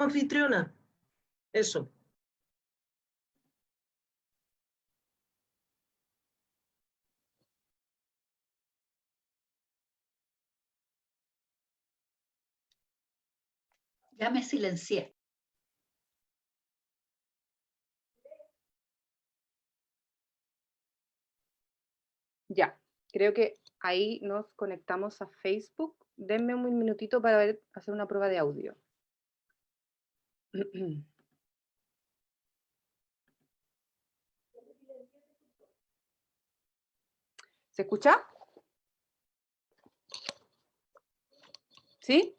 anfitriona. Eso. Ya me silencié. Ya, creo que ahí nos conectamos a Facebook. Denme un minutito para hacer una prueba de audio. ¿Se escucha? ¿Sí?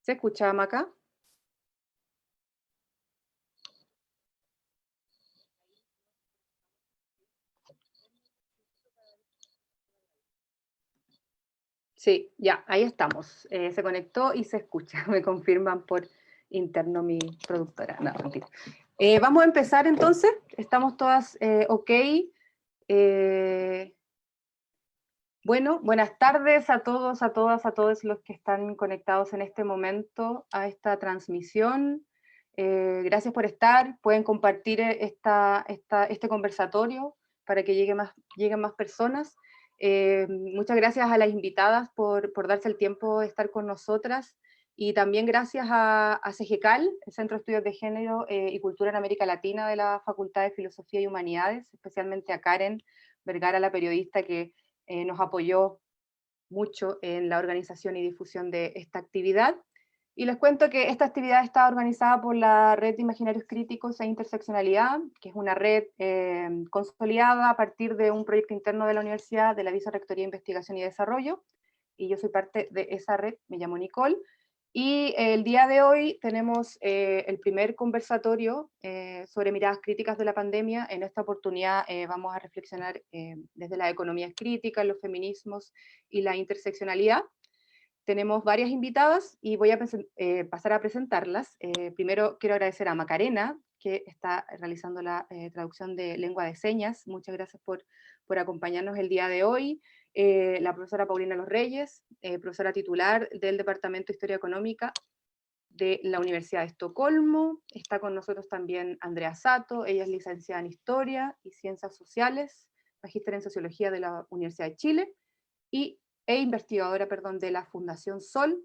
¿Se escucha, Maca? Sí, ya, ahí estamos. Se conectó y se escucha. Me confirman por interno mi productora. No, mentira. Vamos a empezar entonces. Estamos todas ok. Bueno, buenas tardes a todos, a todas, a todos los que están conectados en este momento a esta transmisión. Gracias por estar. Pueden compartir este conversatorio para que lleguen más personas. Muchas gracias a las invitadas por darse el tiempo de estar con nosotras, y también gracias a CGCAL, el Centro de Estudios de Género y Cultura en América Latina de la Facultad de Filosofía y Humanidades, especialmente a Karen Vergara, la periodista que nos apoyó mucho en la organización y difusión de esta actividad. Y les cuento que esta actividad está organizada por la Red de Imaginarios Críticos e Interseccionalidad, que es una red consolidada a partir de un proyecto interno de la universidad, de la Vicerrectoría de Investigación y Desarrollo, y yo soy parte de esa red, me llamo Nicole, y el día de hoy tenemos el primer conversatorio sobre miradas críticas de la pandemia. En esta oportunidad vamos a reflexionar desde las economías críticas, los feminismos y la interseccionalidad. Tenemos varias invitadas y voy a pasar a presentarlas. Primero quiero agradecer a Macarena, que está realizando la traducción de lengua de señas. Muchas gracias por acompañarnos el día de hoy. La profesora Paulina Los Reyes, profesora titular del Departamento de Historia Económica de la Universidad de Estocolmo. Está con nosotros también Andrea Sato, ella es licenciada en Historia y Ciencias Sociales, magíster en Sociología de la Universidad de Chile, e investigadora, de la Fundación Sol.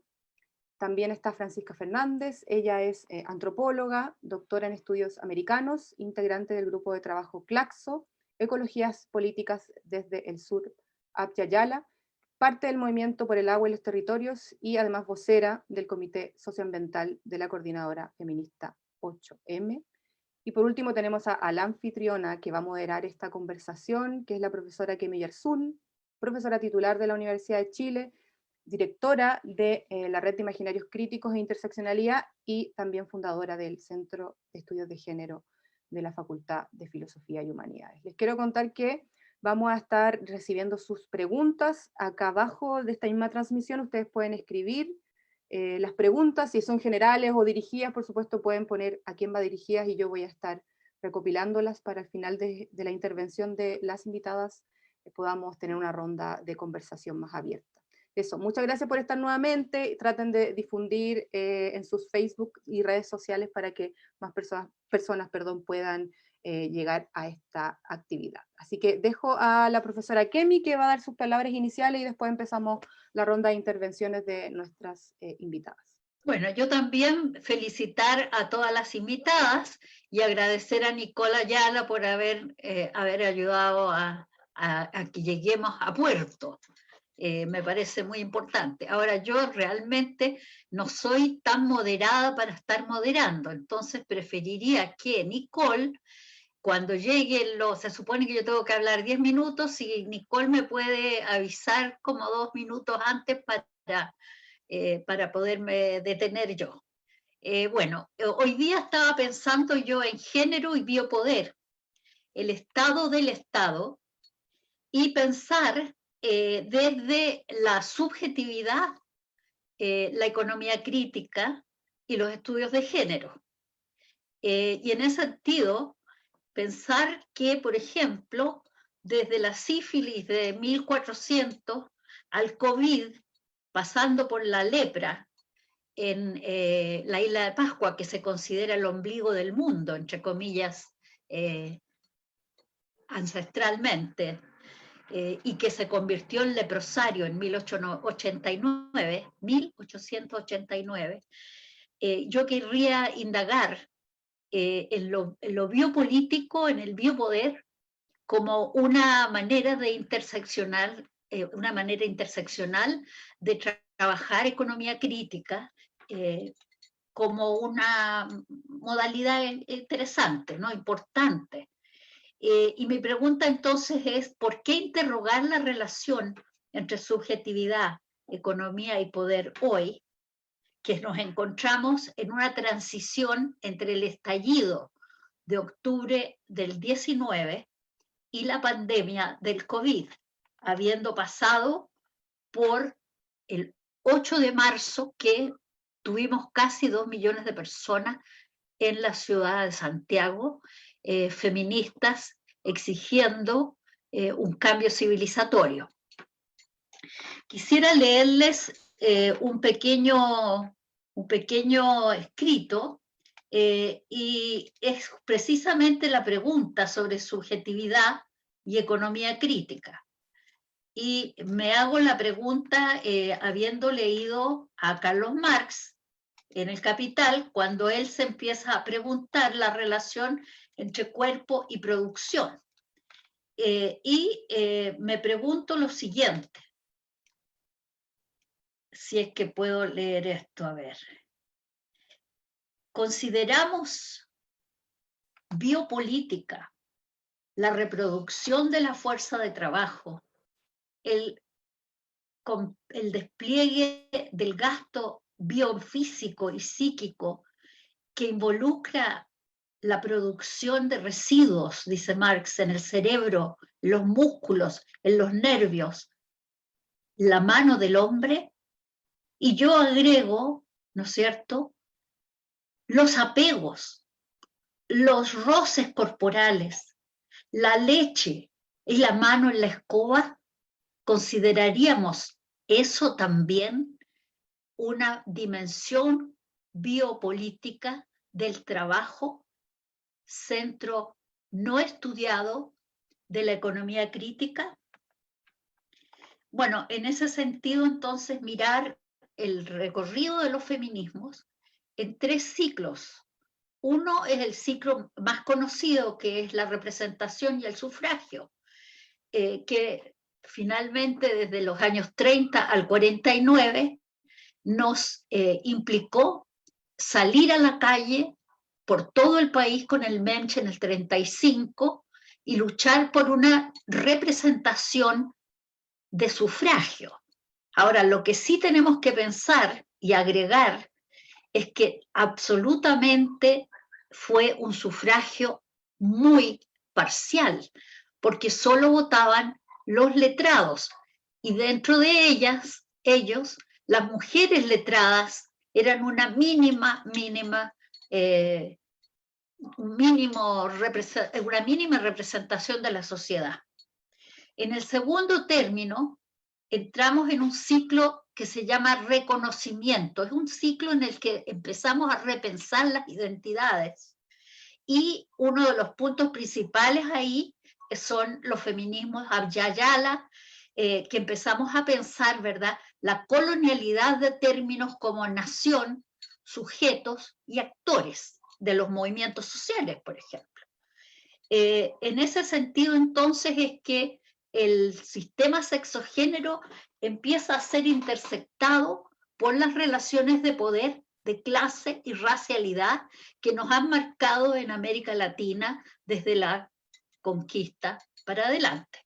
También está Francisca Fernández, ella es antropóloga, doctora en estudios americanos, integrante del grupo de trabajo Claxo, Ecologías Políticas desde el Sur, Abya-Yala, parte del Movimiento por el Agua y los Territorios, y además vocera del Comité Socioambiental de la Coordinadora Feminista 8M. Y por último tenemos a la anfitriona que va a moderar esta conversación, que es la profesora Kemi Yersun, profesora titular de la Universidad de Chile, directora de la Red de Imaginarios Críticos e Interseccionalidad, y también fundadora del Centro de Estudios de Género de la Facultad de Filosofía y Humanidades. Les quiero contar que vamos a estar recibiendo sus preguntas. Acá abajo de esta misma transmisión ustedes pueden escribir las preguntas, si son generales o dirigidas, por supuesto pueden poner a quién va dirigidas, y yo voy a estar recopilándolas para el final de la intervención de las invitadas podamos tener una ronda de conversación más abierta. Eso, muchas gracias por estar nuevamente. Traten de difundir en sus Facebook y redes sociales para que más personas puedan llegar a esta actividad. Así que dejo a la profesora Kemi, que va a dar sus palabras iniciales, y después empezamos la ronda de intervenciones de nuestras invitadas. Bueno, yo también felicitar a todas las invitadas y agradecer a Nicola Ayala por haber ayudado a que lleguemos a puerto. Me parece muy importante. Ahora, yo realmente no soy tan moderada para estar moderando, entonces preferiría que Nicole, cuando se supone que yo tengo que hablar 10 minutos, si Nicole me puede avisar como 2 minutos antes para poderme detener yo. Bueno, hoy día estaba pensando yo en género y biopoder, el estado del Estado, y pensar desde la subjetividad, la economía crítica y los estudios de género. Y en ese sentido, pensar que, por ejemplo, desde la sífilis de 1400 al COVID, pasando por la lepra en la isla de Pascua, que se considera el ombligo del mundo, entre comillas, ancestralmente, y que se convirtió en leprosario en 1889, yo querría indagar en lo biopolítico, en el biopoder, como una manera de interseccional de trabajar economía crítica como una modalidad interesante, ¿no? Importante. Y mi pregunta entonces es, ¿por qué interrogar la relación entre subjetividad, economía y poder hoy, que nos encontramos en una transición entre el estallido de octubre del 19 y la pandemia del COVID, habiendo pasado por el 8 de marzo, que tuvimos casi 2 millones de personas en la ciudad de Santiago, feministas exigiendo un cambio civilizatorio. Quisiera leerles un pequeño escrito y es precisamente la pregunta sobre subjetividad y economía crítica. Y me hago la pregunta habiendo leído a Carlos Marx en El Capital, cuando él se empieza a preguntar la relación entre cuerpo y producción. Me pregunto lo siguiente, si es que puedo leer esto, a ver. ¿Consideramos biopolítica la reproducción de la fuerza de trabajo, el despliegue del gasto biofísico y psíquico que involucra la producción de residuos, dice Marx, en el cerebro, en los músculos, en los nervios, la mano del hombre? Y yo agrego, ¿no es cierto?, los apegos, los roces corporales, la leche y la mano en la escoba. ¿Consideraríamos eso también una dimensión biopolítica del trabajo, centro no estudiado de la economía crítica? Bueno, en ese sentido, entonces, mirar el recorrido de los feminismos en 3 ciclos. Uno es el ciclo más conocido, que es la representación y el sufragio, que finalmente desde los años 30 al 49 nos implicó salir a la calle por todo el país con el Mensch en el 35 y luchar por una representación de sufragio. Ahora, lo que sí tenemos que pensar y agregar es que absolutamente fue un sufragio muy parcial, porque solo votaban los letrados, y dentro de ellos, las mujeres letradas eran una mínima representación de la sociedad. En el segundo término, entramos en un ciclo que se llama reconocimiento. Es un ciclo en el que empezamos a repensar las identidades. Y uno de los puntos principales ahí son los feminismos Abya-Yala, que empezamos a pensar, ¿verdad?, la colonialidad de términos como nación, sujetos y actores de los movimientos sociales, por ejemplo. En ese sentido, entonces, es que el sistema sexogénero empieza a ser intersectado por las relaciones de poder, de clase y racialidad que nos han marcado en América Latina desde la conquista para adelante.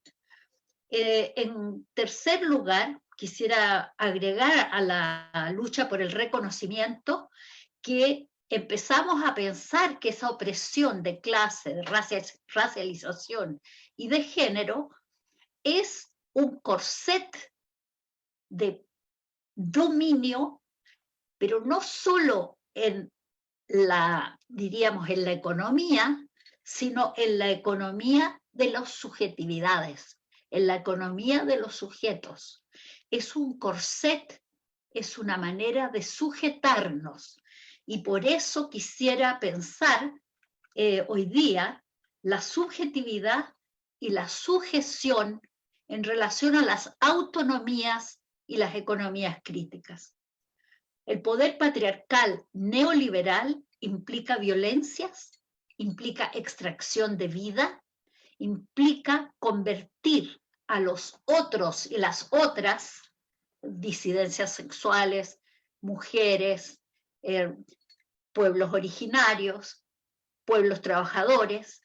En tercer lugar, quisiera agregar a la lucha por el reconocimiento que empezamos a pensar que esa opresión de clase, de racialización y de género es un corset de dominio, pero no solo en la, diríamos, en la economía, sino en la economía de las subjetividades, en la economía de los sujetos. Es un corset es una manera de sujetarnos. Y por eso quisiera pensar hoy día la subjetividad y la sujeción en relación a las autonomías y las economías críticas. El poder patriarcal neoliberal implica violencias, implica extracción de vida, implica convertir a los otros y las otras, disidencias sexuales, mujeres, pueblos originarios, pueblos trabajadores,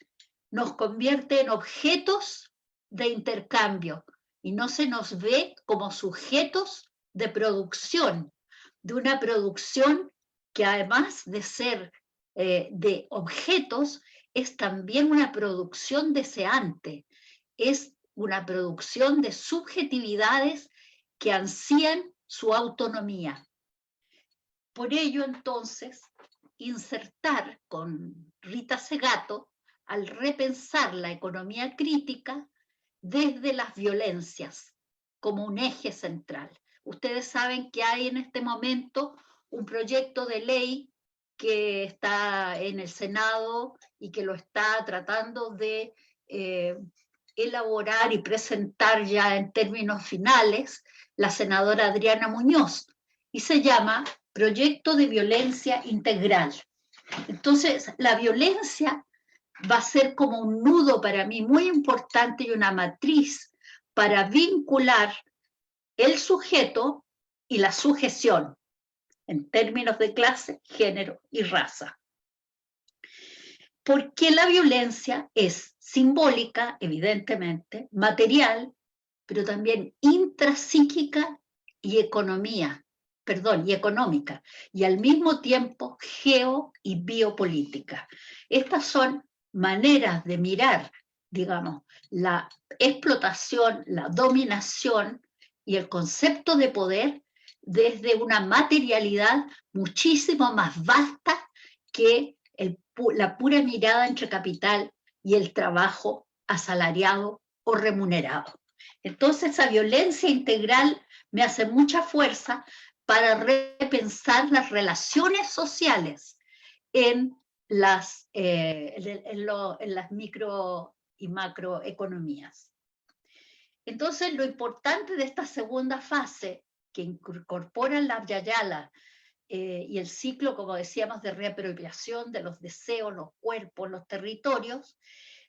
nos convierte en objetos de intercambio y no se nos ve como sujetos de producción, de una producción que además de ser de objetos, es también una producción deseante, es una producción de subjetividades que ansían su autonomía. Por ello, entonces, insertar con Rita Segato, al repensar la economía crítica desde las violencias como un eje central. Ustedes saben que hay en este momento un proyecto de ley que está en el Senado y que lo está tratando de elaborar y presentar ya en términos finales la senadora Adriana Muñoz, y se llama Proyecto de Violencia Integral. Entonces, la violencia va a ser como un nudo para mí muy importante y una matriz para vincular el sujeto y la sujeción en términos de clase, género y raza. Porque la violencia es simbólica, evidentemente, material, pero también intrapsíquica y económica, y al mismo tiempo geo y biopolítica. Estas son maneras de mirar, digamos, la explotación, la dominación y el concepto de poder desde una materialidad muchísimo más vasta que la pura mirada entre capital y el trabajo asalariado o remunerado. Entonces, esa violencia integral me hace mucha fuerza para repensar las relaciones sociales en las micro y macroeconomías. Entonces, lo importante de esta segunda fase, que incorpora la Abya-Yala y el ciclo, como decíamos, de reapropiación de los deseos, los cuerpos, los territorios,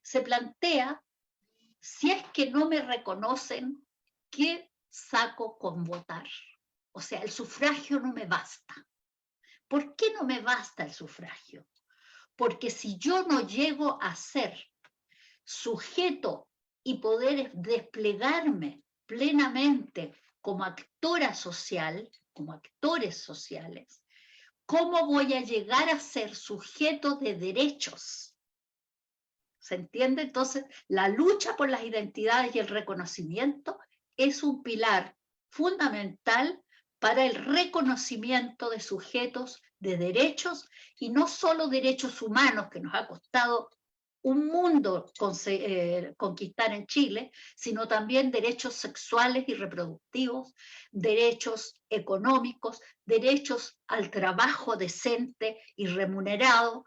se plantea: si es que no me reconocen, ¿qué saco con votar? O sea, el sufragio no me basta. ¿Por qué no me basta el sufragio? Porque si yo no llego a ser sujeto y poder desplegarme plenamente como actora social, como actores sociales, ¿cómo voy a llegar a ser sujeto de derechos? ¿Se entiende? Entonces, la lucha por las identidades y el reconocimiento es un pilar fundamental para el reconocimiento de sujetos de derechos, y no solo derechos humanos, que nos ha costado un mundo conquistar en Chile, sino también derechos sexuales y reproductivos, derechos económicos, derechos al trabajo decente y remunerado,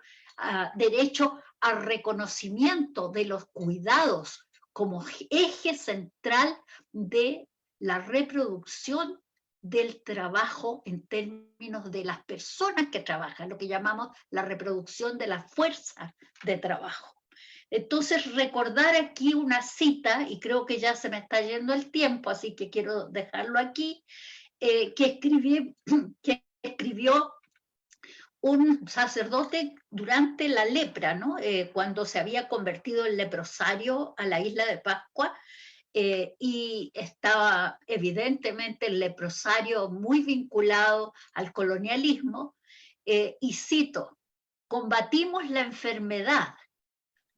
derecho al reconocimiento de los cuidados como eje central de la reproducción del trabajo en términos de las personas que trabajan, lo que llamamos la reproducción de la fuerza de trabajo. Entonces, recordar aquí una cita, y creo que ya se me está yendo el tiempo, así que quiero dejarlo aquí, que escribió un sacerdote durante la lepra, ¿no? Cuando se había convertido en leprosario a la isla de Pascua, y estaba evidentemente el leprosario muy vinculado al colonialismo, y cito: combatimos la enfermedad,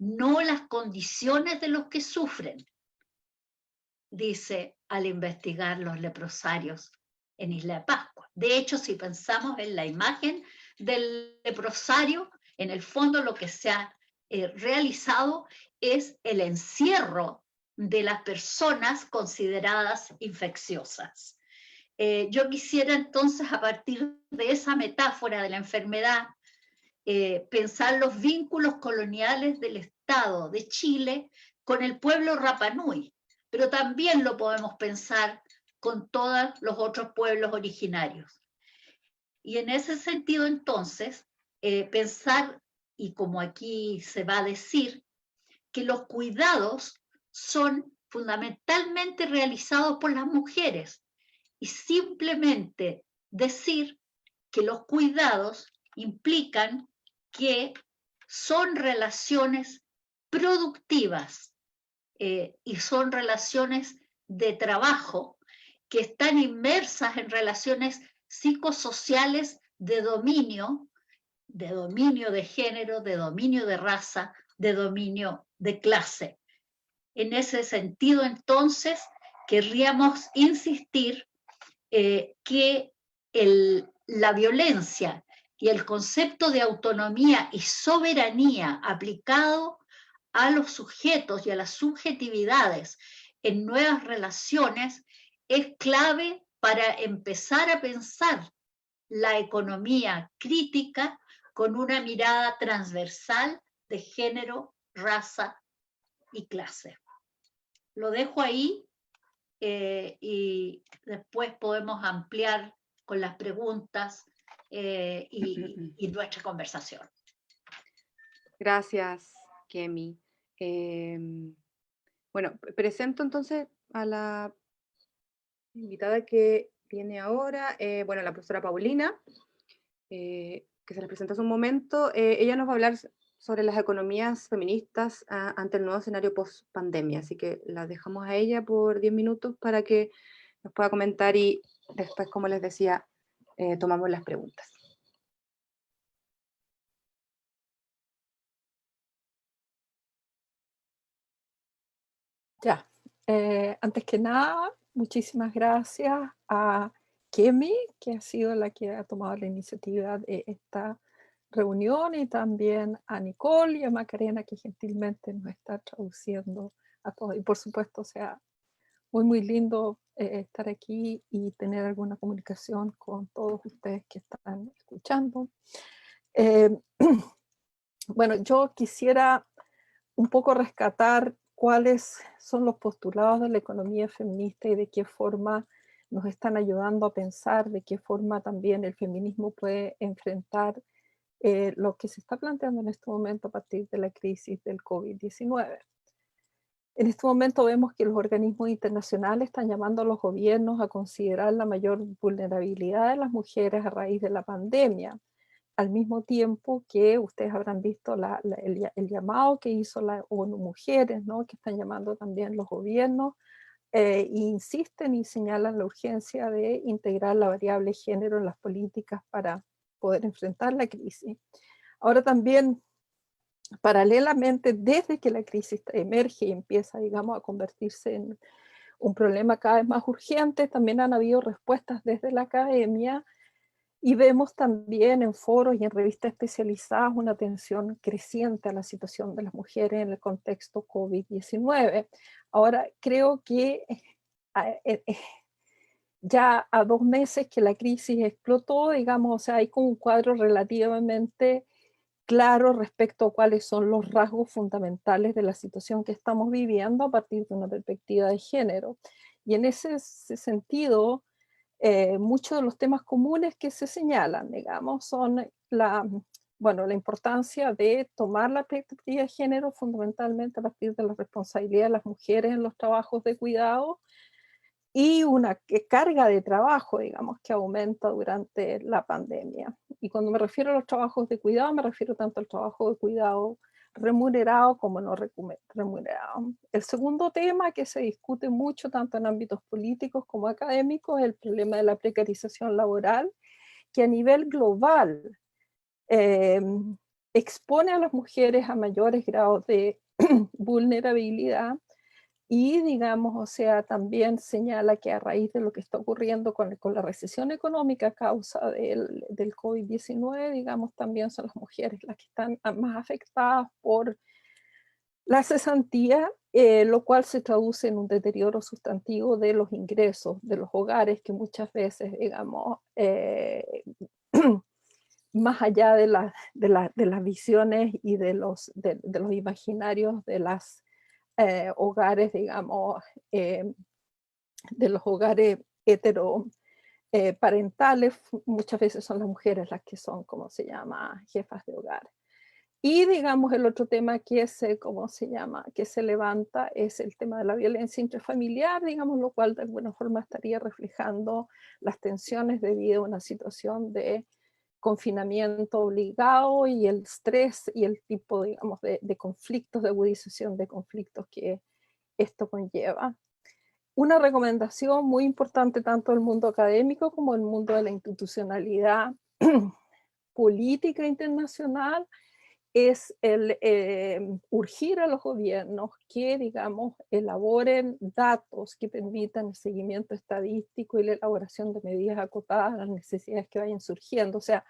no las condiciones de los que sufren, dice al investigar los leprosarios en Isla de Pascua. De hecho, si pensamos en la imagen del leprosario, en el fondo lo que se ha realizado es el encierro de las personas consideradas infecciosas. Yo quisiera entonces, a partir de esa metáfora de la enfermedad, pensar los vínculos coloniales del Estado de Chile con el pueblo Rapa Nui, pero también lo podemos pensar con todos los otros pueblos originarios. Y en ese sentido, entonces, pensar, y como aquí se va a decir, que los cuidados son fundamentalmente realizados por las mujeres, y simplemente decir que los cuidados implican que son relaciones productivas y son relaciones de trabajo que están inmersas en relaciones psicosociales de dominio de género, de dominio de raza, de dominio de clase. En ese sentido, entonces, querríamos insistir que la violencia y el concepto de autonomía y soberanía aplicado a los sujetos y a las subjetividades en nuevas relaciones es clave para empezar a pensar la economía crítica con una mirada transversal de género, raza y clase. Lo dejo ahí y después podemos ampliar con las preguntas y nuestra conversación. Gracias, Kemi. Bueno, presento entonces a la invitada que viene ahora, bueno, la profesora Paulina, que se les presenta hace un momento. Ella nos va a hablar sobre las economías feministas ante el nuevo escenario post-pandemia, así que la dejamos a ella por 10 minutos para que nos pueda comentar y después, como les decía, tomamos las preguntas. Ya, antes que nada, muchísimas gracias a Kemi, que ha sido la que ha tomado la iniciativa de esta reunión, y también a Nicole y a Macarena, que gentilmente nos está traduciendo a todos. Y por supuesto, o sea, muy lindo estar aquí y tener alguna comunicación con todos ustedes que están escuchando. Bueno, yo quisiera un poco rescatar cuáles son los postulados de la economía feminista y de qué forma nos están ayudando a pensar, de qué forma también el feminismo puede enfrentar lo que se está planteando en este momento a partir de la crisis del COVID-19. En este momento vemos que los organismos internacionales están llamando a los gobiernos a considerar la mayor vulnerabilidad de las mujeres a raíz de la pandemia, al mismo tiempo que ustedes habrán visto el llamado que hizo la ONU Mujeres, ¿no? Que están llamando también los gobiernos, e insisten y señalan la urgencia de integrar la variable género en las políticas para poder enfrentar la crisis. Ahora también, paralelamente, desde que la crisis emerge y empieza, digamos, a convertirse en un problema cada vez más urgente, también han habido respuestas desde la academia. Y vemos también en foros y en revistas especializadas una atención creciente a la situación de las mujeres en el contexto COVID-19. Ahora, creo que ya a 2 meses que la crisis explotó, digamos, o sea, hay como un cuadro relativamente claro respecto a cuáles son los rasgos fundamentales de la situación que estamos viviendo a partir de una perspectiva de género. Y en ese sentido, muchos de los temas comunes que se señalan, digamos, son la importancia de tomar la perspectiva de género fundamentalmente a partir de la responsabilidad de las mujeres en los trabajos de cuidado y una carga de trabajo, digamos, que aumenta durante la pandemia. Y cuando me refiero a los trabajos de cuidado, me refiero tanto al trabajo de cuidado remunerado como no remunerado. El segundo tema que se discute mucho tanto en ámbitos políticos como académicos es el problema de la precarización laboral, que a nivel global expone a las mujeres a mayores grados de vulnerabilidad y, digamos, o sea, también señala que a raíz de lo que está ocurriendo con la recesión económica a causa del COVID-19, digamos, también son las mujeres las que están más afectadas por la cesantía lo cual se traduce en un deterioro sustantivo de los ingresos de los hogares, que muchas veces, digamos, más allá de las visiones y de los imaginarios de los hogares, digamos, de los hogares heteroparentales, muchas veces son las mujeres las que son, como se llama, jefas de hogar. Y digamos el otro tema que ¿cómo se llama?, que se levanta es el tema de la violencia intrafamiliar, digamos, lo cual de alguna forma estaría reflejando las tensiones debido a una situación de confinamiento obligado y el estrés y el tipo, digamos, de conflictos, de agudización de conflictos que esto conlleva. Una recomendación muy importante tanto del mundo académico como del mundo de la institucionalidad política internacional es el urgir a los gobiernos que, digamos, elaboren datos que permitan el seguimiento estadístico y la elaboración de medidas acotadas a las necesidades que vayan surgiendo. O sea,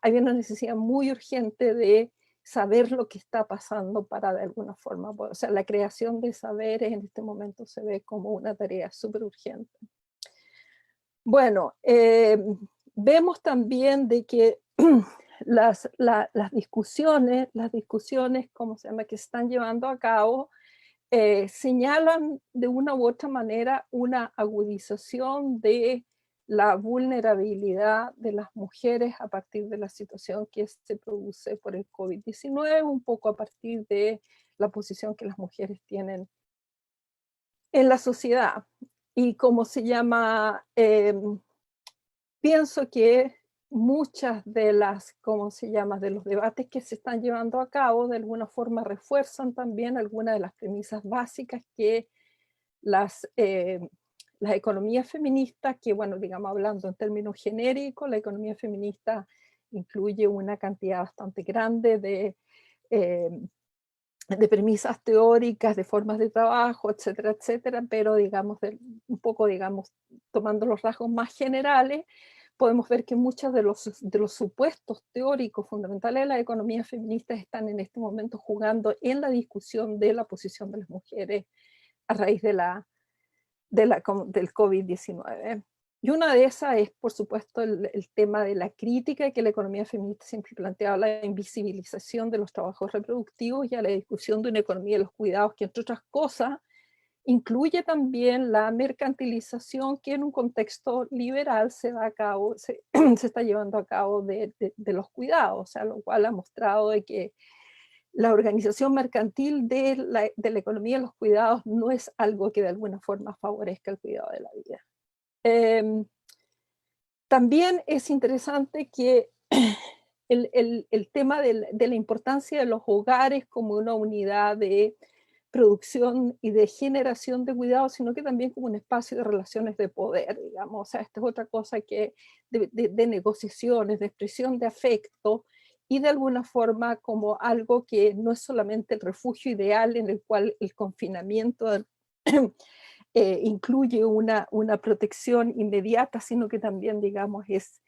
hay una necesidad muy urgente de saber lo que está pasando para de alguna forma, o sea, la creación de saberes en este momento se ve como una tarea súper urgente. Bueno, vemos también de que las discusiones, ¿cómo se llama?, que se están llevando a cabo, señalan de una u otra manera una agudización de la vulnerabilidad de las mujeres a partir de la situación que se produce por el COVID-19, un poco a partir de la posición que las mujeres tienen en la sociedad. Y como se llama, pienso que muchas de las, ¿cómo se llama?, de los debates que se están llevando a cabo de alguna forma refuerzan también algunas de las premisas básicas que las economías feministas, que bueno, digamos, hablando en términos genéricos, la economía feminista incluye una cantidad bastante grande de premisas teóricas, de formas de trabajo, etcétera, etcétera, pero digamos, un poco, digamos, tomando los rasgos más generales, podemos ver que muchos de los supuestos teóricos fundamentales de la economía feminista están en este momento jugando en la discusión de la posición de las mujeres a raíz del COVID-19. Y una de esas es, por supuesto, el tema de la crítica que la economía feminista siempre planteaba, la invisibilización de los trabajos reproductivos y a la discusión de una economía de los cuidados que, entre otras cosas, incluye también la mercantilización que en un contexto liberal se está llevando a cabo de los cuidados, o sea, lo cual ha mostrado de que la organización mercantil de la economía de los cuidados no es algo que de alguna forma favorezca el cuidado de la vida. También es interesante que el tema de la importancia de los hogares como una unidad de producción y de generación de cuidados, sino que también como un espacio de relaciones de poder, digamos. O sea, esta es otra cosa que de negociaciones, de expresión de afecto, y de alguna forma como algo que no es solamente el refugio ideal en el cual el confinamiento incluye una protección inmediata, sino que también, digamos, es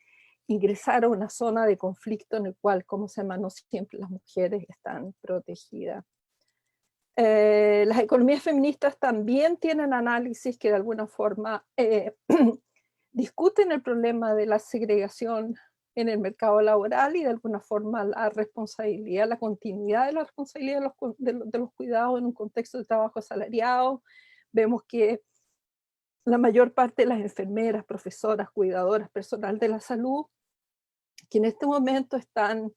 ingresar a una zona de conflicto en el cual, como se llama, no siempre las mujeres están protegidas. Las economías feministas también tienen análisis que de alguna forma discuten el problema de la segregación en el mercado laboral y de alguna forma la responsabilidad, la continuidad de la responsabilidad de los cuidados en un contexto de trabajo asalariado. Vemos que la mayor parte de las enfermeras, profesoras, cuidadoras, personal de la salud, que en este momento están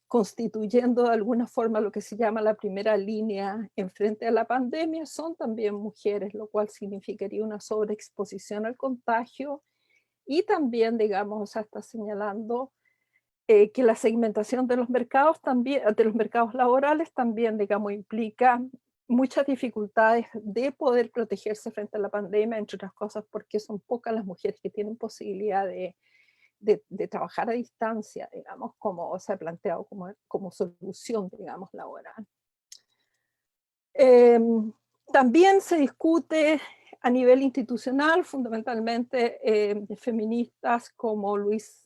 constituyendo de alguna forma lo que se llama la primera línea en frente a la pandemia, son también mujeres, lo cual significaría una sobreexposición al contagio. Y también, digamos, o sea, está señalando que la segmentación de los mercados también, de los mercados laborales también, digamos, implica muchas dificultades de poder protegerse frente a la pandemia, entre otras cosas porque son pocas las mujeres que tienen posibilidad de trabajar a distancia, digamos, como se ha planteado como solución, digamos, laboral. También se discute a nivel institucional, fundamentalmente feministas como Lourdes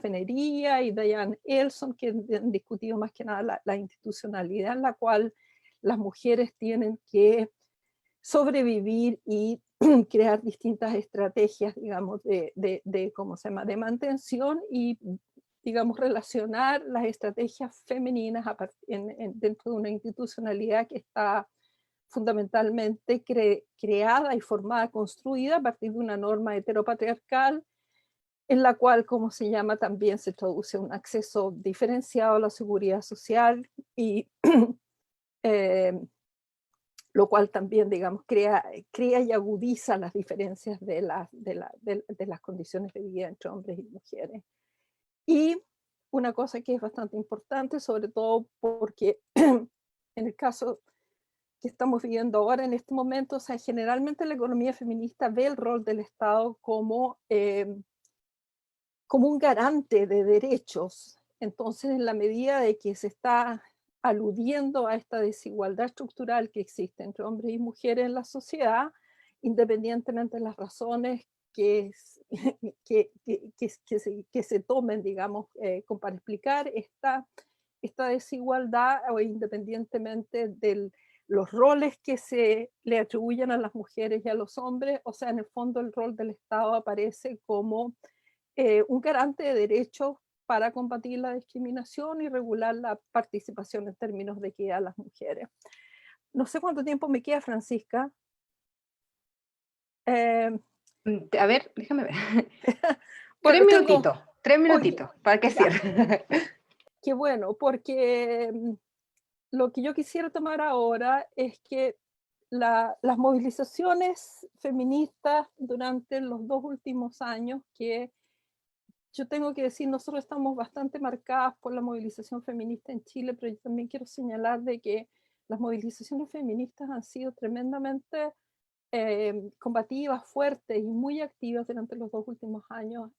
Venería y Diane Elson, que han discutido más que nada la institucionalidad en la cual las mujeres tienen que sobrevivir y crear distintas estrategias, digamos, ¿cómo se llama?, de mantención y, digamos, relacionar las estrategias femeninas dentro de una institucionalidad que está fundamentalmente creada y formada, construida a partir de una norma heteropatriarcal, en la cual, como se llama, también se traduce un acceso diferenciado a la seguridad social y lo cual también, digamos, crea y agudiza las diferencias de las condiciones de vida entre hombres y mujeres. Y una cosa que es bastante importante, sobre todo porque en el caso que estamos viviendo ahora en este momento, o sea, generalmente la economía feminista ve el rol del Estado como un garante de derechos. Entonces, en la medida de que se está aludiendo a esta desigualdad estructural que existe entre hombres y mujeres en la sociedad, independientemente de las razones que se tomen, digamos, para explicar esta desigualdad, o independientemente de los roles que se le atribuyen a las mujeres y a los hombres, o sea, en el fondo el rol del Estado aparece como un garante de derechos para combatir la discriminación y regular la participación en términos de equidad a las mujeres. No sé cuánto tiempo me queda, Francisca. A ver, déjame ver. Bueno, tres minutitos, para que ya. cierre. Qué bueno, porque lo que yo quisiera tomar ahora es que las movilizaciones feministas durante los 2 últimos años, que yo tengo que decir, nosotros estamos bastante marcadas por la movilización feminista en Chile, pero yo también quiero señalar de que las movilizaciones feministas han sido tremendamente combativas, fuertes y muy activas durante los 2 últimos años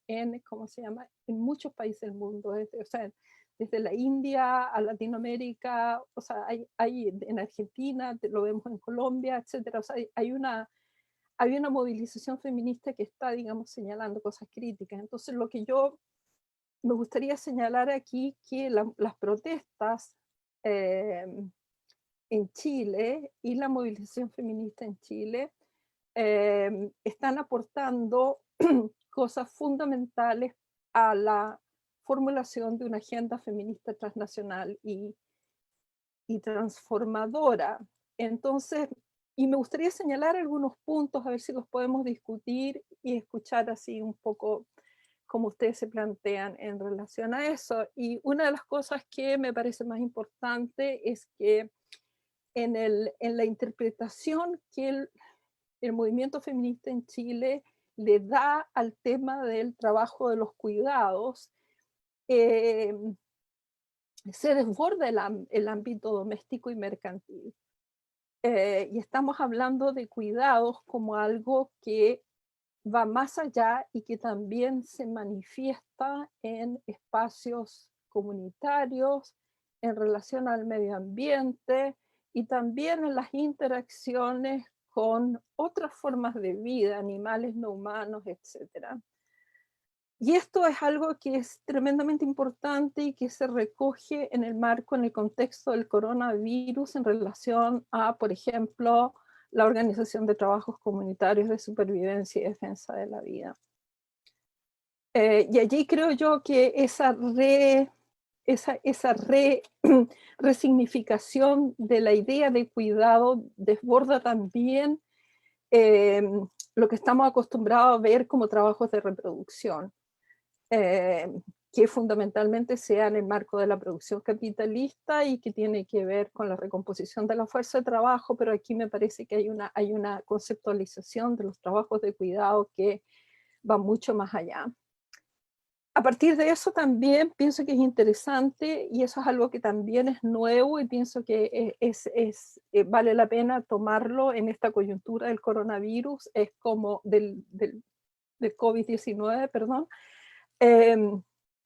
¿cómo se llama?, en muchos países del mundo, desde la India a Latinoamérica, o sea, hay en Argentina, lo vemos en Colombia, etcétera. O sea, hay una movilización feminista que está, digamos, señalando cosas críticas. Entonces, lo que yo me gustaría señalar aquí, que las protestas en Chile y la movilización feminista en Chile están aportando cosas fundamentales a la formulación de una agenda feminista transnacional y transformadora. Entonces, y me gustaría señalar algunos puntos, a ver si los podemos discutir y escuchar así un poco cómo ustedes se plantean en relación a eso. Y una de las cosas que me parece más importante es que en la interpretación que el movimiento feminista en Chile le da al tema del trabajo de los cuidados, se desborda el ámbito doméstico y mercantil. Y estamos hablando de cuidados como algo que va más allá y que también se manifiesta en espacios comunitarios, en relación al medio ambiente y también en las interacciones con otras formas de vida, animales no humanos, etc. Y esto es algo que es tremendamente importante y que se recoge en el contexto del coronavirus en relación a, por ejemplo, la organización de trabajos comunitarios de supervivencia y defensa de la vida. Y allí creo yo que esa resignificación de la idea de cuidado desborda también lo que estamos acostumbrados a ver como trabajos de reproducción. Que fundamentalmente sea en el marco de la producción capitalista y que tiene que ver con la recomposición de la fuerza de trabajo, pero aquí me parece que hay una conceptualización de los trabajos de cuidado que va mucho más allá. A partir de eso también pienso que es interesante, y eso es algo que también es nuevo, y pienso que vale la pena tomarlo en esta coyuntura del coronavirus, es como del COVID-19, perdón,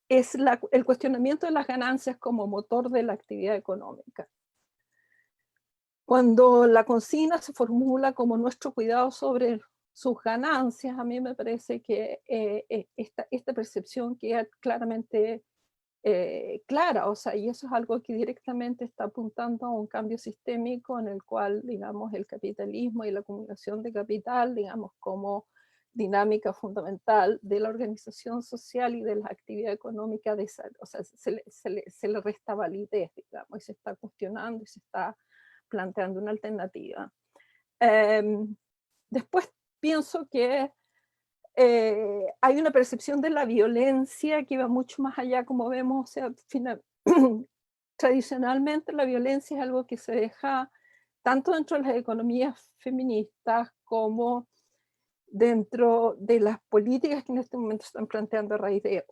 es el cuestionamiento de las ganancias como motor de la actividad económica. Cuando la consigna se formula como nuestro cuidado sobre sus ganancias, a mí me parece que esta percepción queda claramente clara, o sea, y eso es algo que directamente está apuntando a un cambio sistémico en el cual, digamos, el capitalismo y la acumulación de capital, digamos, como dinámica fundamental de la organización social y de la actividad económica, o sea, se le resta validez, digamos, y se está cuestionando y se está planteando una alternativa. Después pienso que hay una percepción de la violencia que va mucho más allá, como vemos, o sea, tradicionalmente la violencia es algo que se deja tanto dentro de las economías feministas como dentro de las políticas que en este momento están planteando a raíz de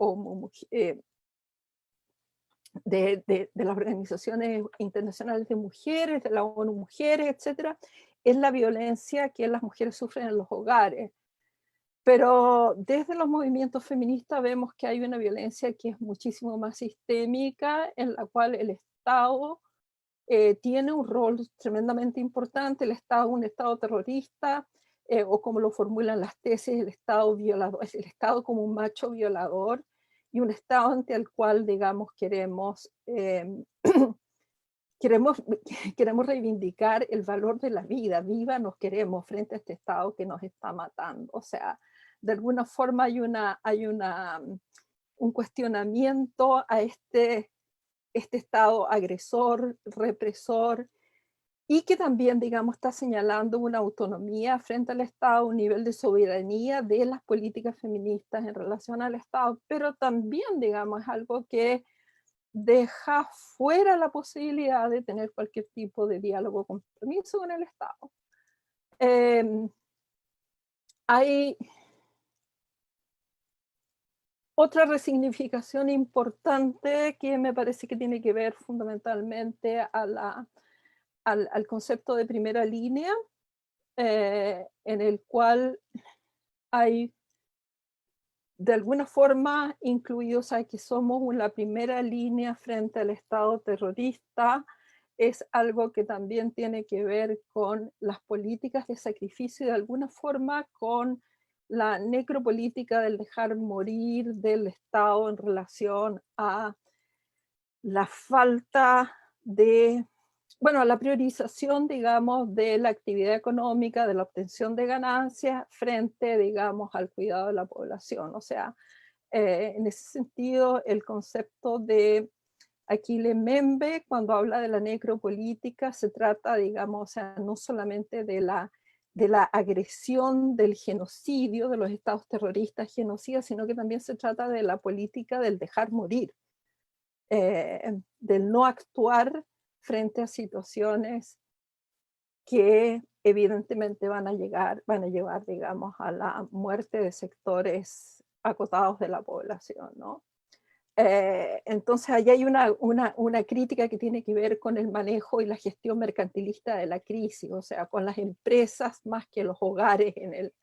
las organizaciones internacionales de mujeres, de la ONU Mujeres, etcétera, es la violencia que las mujeres sufren en los hogares. Pero desde los movimientos feministas vemos que hay una violencia que es muchísimo más sistémica, en la cual el Estado tiene un rol tremendamente importante. El Estado, un Estado terrorista, o como lo formulan las tesis, el Estado violador, es el Estado como un macho violador, y un Estado ante el cual, digamos, queremos reivindicar el valor de la vida. Viva nos queremos frente a este Estado que nos está matando. O sea, de alguna forma hay un cuestionamiento a este Estado agresor, represor, y que también, digamos, está señalando una autonomía frente al Estado, un nivel de soberanía de las políticas feministas en relación al Estado, pero también, digamos, es algo que deja fuera la posibilidad de tener cualquier tipo de diálogo o compromiso con el Estado. Hay otra resignificación importante que me parece que tiene que ver fundamentalmente al concepto de primera línea, en el cual hay de alguna forma incluidos a que somos la primera línea frente al Estado terrorista. Es algo que también tiene que ver con las políticas de sacrificio y de alguna forma con la necropolítica del dejar morir del Estado en relación a la falta de, bueno, la priorización, digamos, de la actividad económica, de la obtención de ganancias frente, digamos, al cuidado de la población. O sea, en ese sentido, el concepto de Achille Mbembe, cuando habla de la necropolítica, se trata, digamos, o sea, no solamente de la agresión, del genocidio, de los estados terroristas genocidas, sino que también se trata de la política del dejar morir, del no actuar frente a situaciones que evidentemente van a llevar, digamos, a la muerte de sectores acotados de la población, ¿no? Entonces ahí hay una crítica que tiene que ver con el manejo y la gestión mercantilista de la crisis, o sea, con las empresas más que los hogares en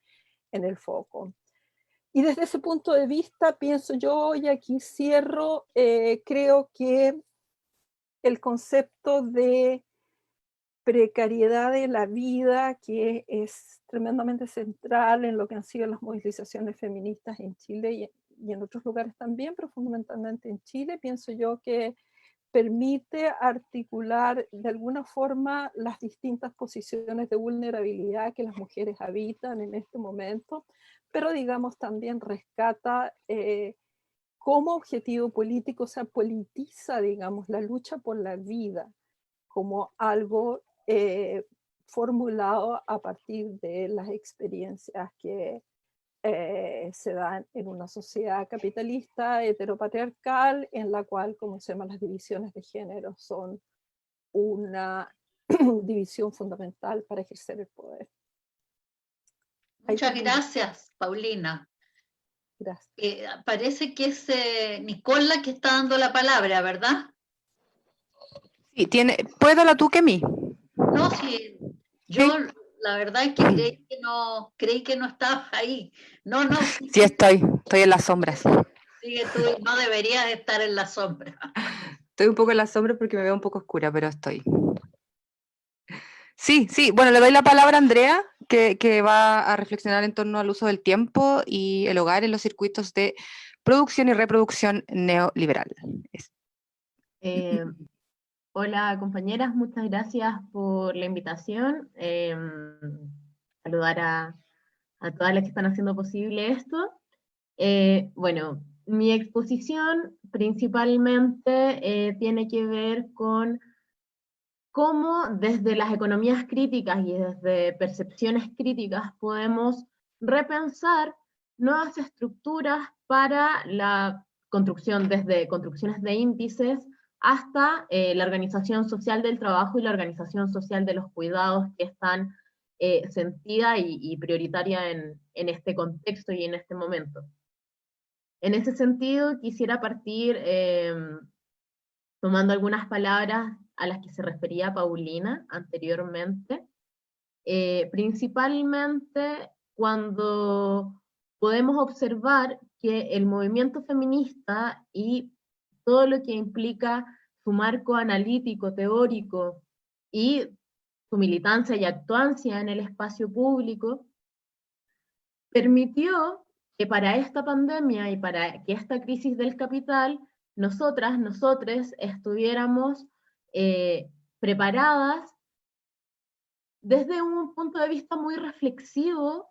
el foco. Y desde ese punto de vista, pienso yo, y aquí cierro, creo que el concepto de precariedad de la vida, que es tremendamente central en lo que han sido las movilizaciones feministas en Chile y en otros lugares también, pero fundamentalmente en Chile, pienso yo que permite articular de alguna forma las distintas posiciones de vulnerabilidad que las mujeres habitan en este momento, pero digamos también rescata como objetivo político, o sea, politiza, digamos, la lucha por la vida como algo formulado a partir de las experiencias que se dan en una sociedad capitalista, heteropatriarcal, en la cual, como se llama, las divisiones de género son una división fundamental para ejercer el poder. Muchas gracias, Paulina. Gracias. Parece que es Nicola que está dando la palabra, ¿verdad? Sí, ¿puedes darla tú que a mí? No, sí, yo la verdad es que creí que no estabas ahí. No. Sí, estoy en las sombras. Sigue tú, no deberías estar en la sombra. Estoy un poco en la sombra porque me veo un poco oscura, pero estoy. Sí, bueno, le doy la palabra a Andrea, que va a reflexionar en torno al uso del tiempo y el hogar en los circuitos de producción y reproducción neoliberal. Eh, Hola compañeras, muchas gracias por la invitación. Saludar a todas las que están haciendo posible esto. Bueno, mi exposición principalmente tiene que ver con cómo desde las economías críticas y desde percepciones críticas podemos repensar nuevas estructuras para la construcción, desde construcciones de índices hasta la organización social del trabajo y la organización social de los cuidados, que están sentida y prioritaria en este contexto y en este momento. En ese sentido, quisiera partir tomando algunas palabras a las que se refería Paulina anteriormente, principalmente cuando podemos observar que el movimiento feminista y todo lo que implica su marco analítico, teórico, y su militancia y actuancia en el espacio público, permitió que para esta pandemia y para que esta crisis del capital, nosotras, nosotres, estuviéramos preparadas desde un punto de vista muy reflexivo,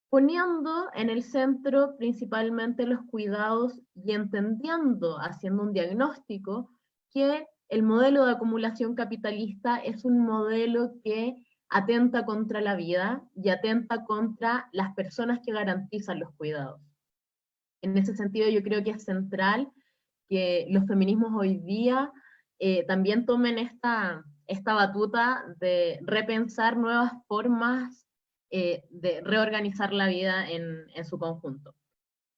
poniendo en el centro principalmente los cuidados y entendiendo, haciendo un diagnóstico, que el modelo de acumulación capitalista es un modelo que atenta contra la vida y atenta contra las personas que garantizan los cuidados. En ese sentido, yo creo que es central que los feminismos hoy día también tomen esta batuta de repensar nuevas formas de reorganizar la vida en su conjunto.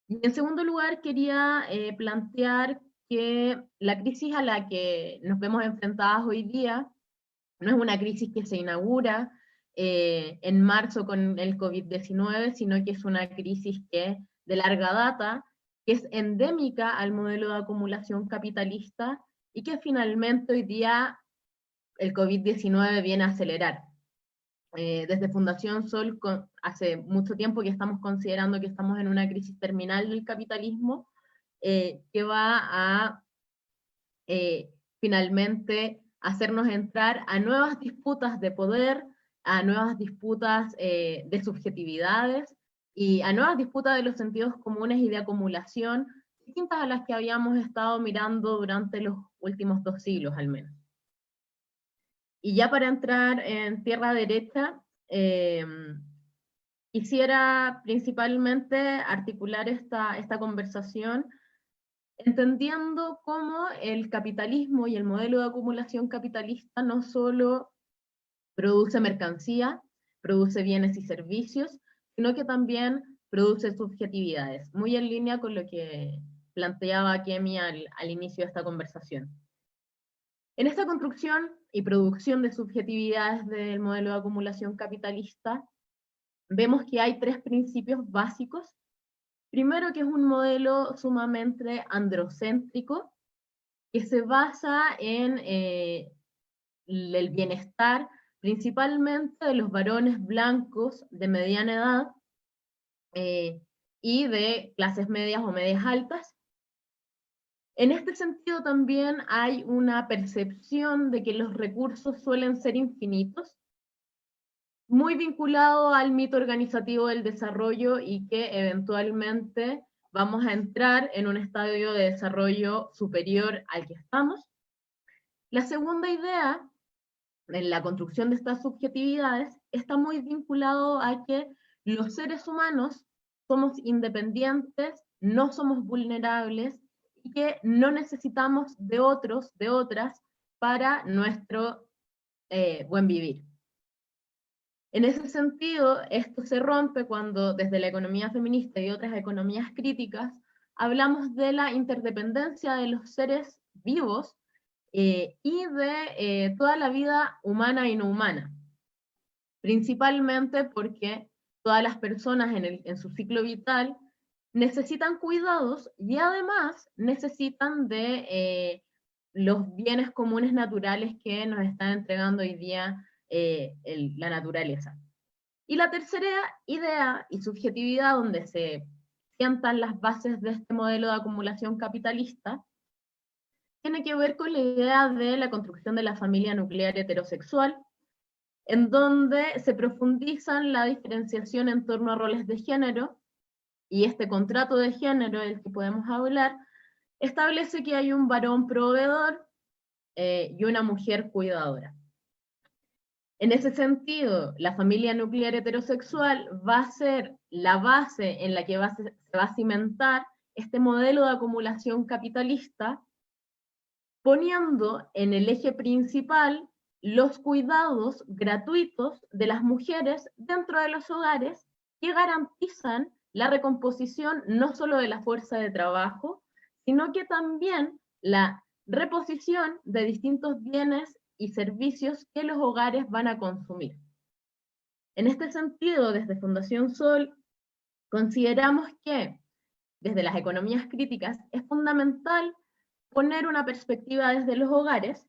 Y en segundo lugar, quería plantear que la crisis a la que nos vemos enfrentadas hoy día no es una crisis que se inaugura en marzo con el COVID-19, sino que es una crisis que de larga data, que es endémica al modelo de acumulación capitalista y que finalmente hoy día el COVID-19 viene a acelerar. Desde Fundación Sol, hace mucho tiempo que estamos considerando que estamos en una crisis terminal del capitalismo, que va a finalmente hacernos entrar a nuevas disputas de poder, a nuevas disputas de subjetividades, y a nuevas disputas de los sentidos comunes y de acumulación, distintas a las que habíamos estado mirando durante los últimos 2 siglos al menos. Y ya para entrar en tierra derecha, quisiera principalmente articular esta conversación entendiendo cómo el capitalismo y el modelo de acumulación capitalista no solo produce mercancía, produce bienes y servicios, sino que también produce subjetividades, muy en línea con lo que planteaba Kemi al inicio de esta conversación. En esta construcción y producción de subjetividades del modelo de acumulación capitalista, vemos que hay 3 principios básicos. Primero, que es un modelo sumamente androcéntrico, que se basa en el bienestar principalmente de los varones blancos de mediana edad y de clases medias o medias altas. En este sentido también hay una percepción de que los recursos suelen ser infinitos, muy vinculado al mito organizativo del desarrollo y que eventualmente vamos a entrar en un estadio de desarrollo superior al que estamos. La segunda idea, en la construcción de estas subjetividades, está muy vinculado a que los seres humanos somos independientes, no somos vulnerables, y que no necesitamos de otros, de otras, para nuestro buen vivir. En ese sentido, esto se rompe cuando desde la economía feminista y otras economías críticas hablamos de la interdependencia de los seres vivos y de toda la vida humana y no humana, principalmente porque todas las personas en su ciclo vital necesitan cuidados y además necesitan de los bienes comunes naturales que nos están entregando hoy día la naturaleza. Y la tercera idea y subjetividad donde se sientan las bases de este modelo de acumulación capitalista, tiene que ver con la idea de la construcción de la familia nuclear heterosexual, en donde se profundizan la diferenciación en torno a roles de género, y este contrato de género del que podemos hablar, establece que hay un varón proveedor y una mujer cuidadora. En ese sentido, la familia nuclear heterosexual va a ser la base en la que se va a cimentar este modelo de acumulación capitalista, poniendo en el eje principal los cuidados gratuitos de las mujeres dentro de los hogares que garantizan la recomposición no solo de la fuerza de trabajo, sino que también la reposición de distintos bienes y servicios que los hogares van a consumir. En este sentido, desde Fundación Sol, consideramos que desde las economías críticas es fundamental poner una perspectiva desde los hogares,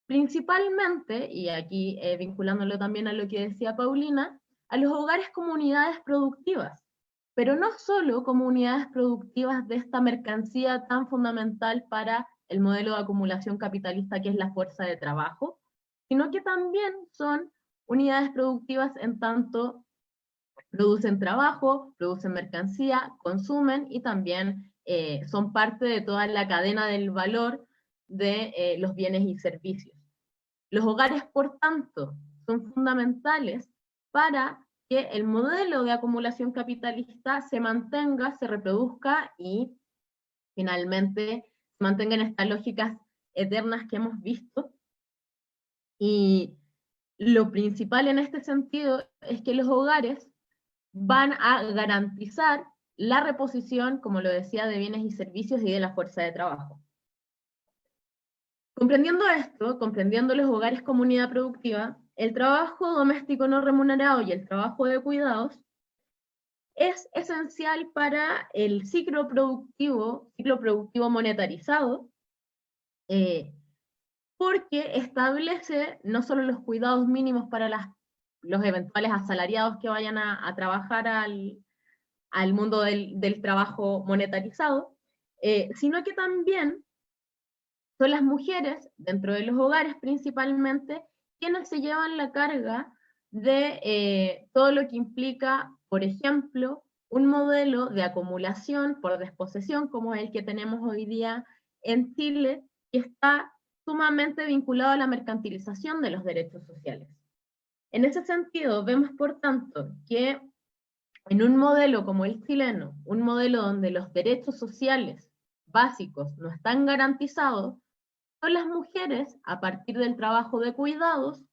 principalmente, y aquí vinculándolo también a lo que decía Paulina, a los hogares como unidades productivas, pero no solo como unidades productivas de esta mercancía tan fundamental para el modelo de acumulación capitalista que es la fuerza de trabajo, sino que también son unidades productivas en tanto producen trabajo, producen mercancía, consumen y también son parte de toda la cadena del valor de los bienes y servicios. Los hogares, por tanto, son fundamentales para que el modelo de acumulación capitalista se mantenga, se reproduzca y finalmente se mantengan estas lógicas eternas que hemos visto. Y lo principal en este sentido es que los hogares van a garantizar la reposición, como lo decía, de bienes y servicios y de la fuerza de trabajo. Comprendiendo esto, comprendiendo los hogares como unidad productiva, el trabajo doméstico no remunerado y el trabajo de cuidados es esencial para el ciclo productivo monetarizado, porque establece no solo los cuidados mínimos para los eventuales asalariados que vayan a trabajar al mundo del trabajo monetarizado, sino que también son las mujeres, dentro de los hogares principalmente, quienes se llevan la carga de todo lo que implica, por ejemplo, un modelo de acumulación por desposesión, como el que tenemos hoy día en Chile, que está sumamente vinculado a la mercantilización de los derechos sociales. En ese sentido, vemos, por tanto, que en un modelo como el chileno, un modelo donde los derechos sociales básicos no están garantizados, son las mujeres, a partir del trabajo de cuidados,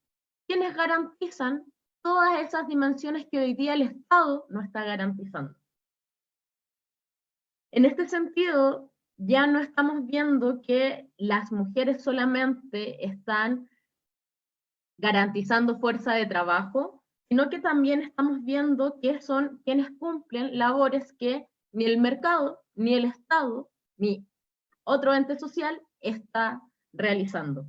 quienes garantizan todas esas dimensiones que hoy día el Estado no está garantizando. En este sentido, ya no estamos viendo que las mujeres solamente están garantizando fuerza de trabajo, sino que también estamos viendo que son quienes cumplen labores que ni el mercado, ni el Estado, ni otro ente social está realizando.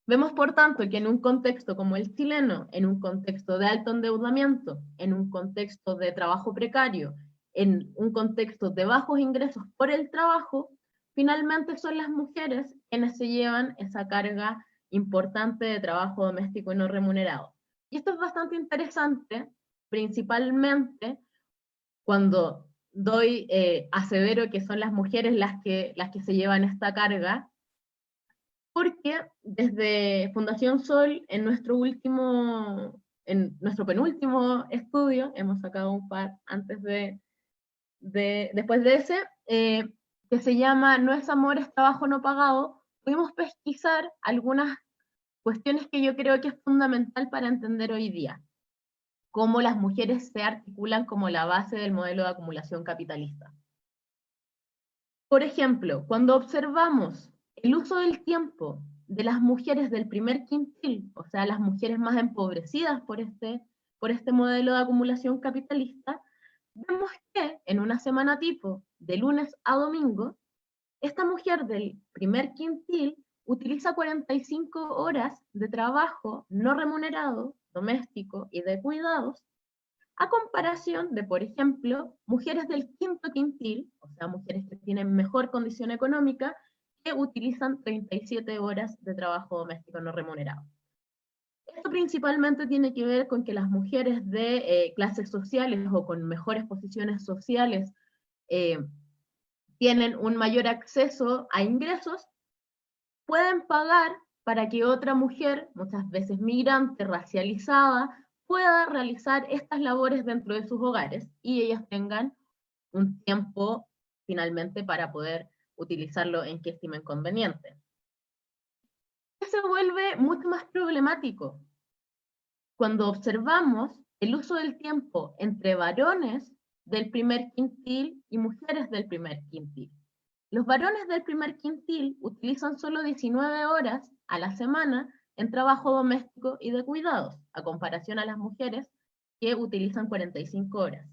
Vemos, por tanto, que en un contexto como el chileno, en un contexto de alto endeudamiento, en un contexto de trabajo precario, en un contexto de bajos ingresos por el trabajo, finalmente son las mujeres quienes se llevan esa carga importante de trabajo doméstico y no remunerado. Y esto es bastante interesante, principalmente cuando asevero que son las mujeres las que se llevan esta carga, porque desde Fundación Sol, en nuestro penúltimo estudio, hemos sacado un par antes después de ese, que se llama No es amor, es trabajo no pagado, pudimos pesquisar algunas cuestiones que yo creo que es fundamental para entender hoy día cómo las mujeres se articulan como la base del modelo de acumulación capitalista. Por ejemplo, cuando observamos el uso del tiempo de las mujeres del primer quintil, o sea, las mujeres más empobrecidas por este modelo de acumulación capitalista, vemos que en una semana tipo, de lunes a domingo, esta mujer del primer quintil utiliza 45 horas de trabajo no remunerado, doméstico y de cuidados, a comparación de, por ejemplo, mujeres del quinto quintil, o sea, mujeres que tienen mejor condición económica, que utilizan 37 horas de trabajo doméstico no remunerado. Esto principalmente tiene que ver con que las mujeres de clases sociales o con mejores posiciones sociales tienen un mayor acceso a ingresos, pueden pagar para que otra mujer, muchas veces migrante, racializada, pueda realizar estas labores dentro de sus hogares y ellas tengan un tiempo finalmente para poder utilizarlo en que estimen conveniente. Se vuelve mucho más problemático cuando observamos el uso del tiempo entre varones del primer quintil y mujeres del primer quintil. Los varones del primer quintil utilizan solo 19 horas a la semana en trabajo doméstico y de cuidados, a comparación a las mujeres que utilizan 45 horas.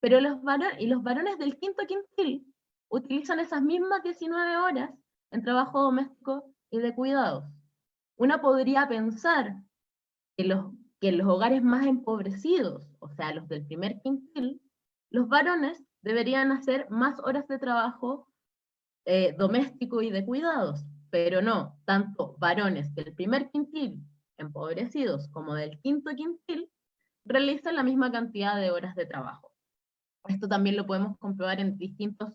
Pero los varones del quinto quintil utilizan esas mismas 19 horas en trabajo doméstico y de cuidados. Uno podría pensar que en los hogares más empobrecidos, o sea, los del primer quintil, los varones deberían hacer más horas de trabajo doméstico y de cuidados, pero no, tanto varones del primer quintil empobrecidos como del quinto quintil realizan la misma cantidad de horas de trabajo. Esto también lo podemos comprobar en distintos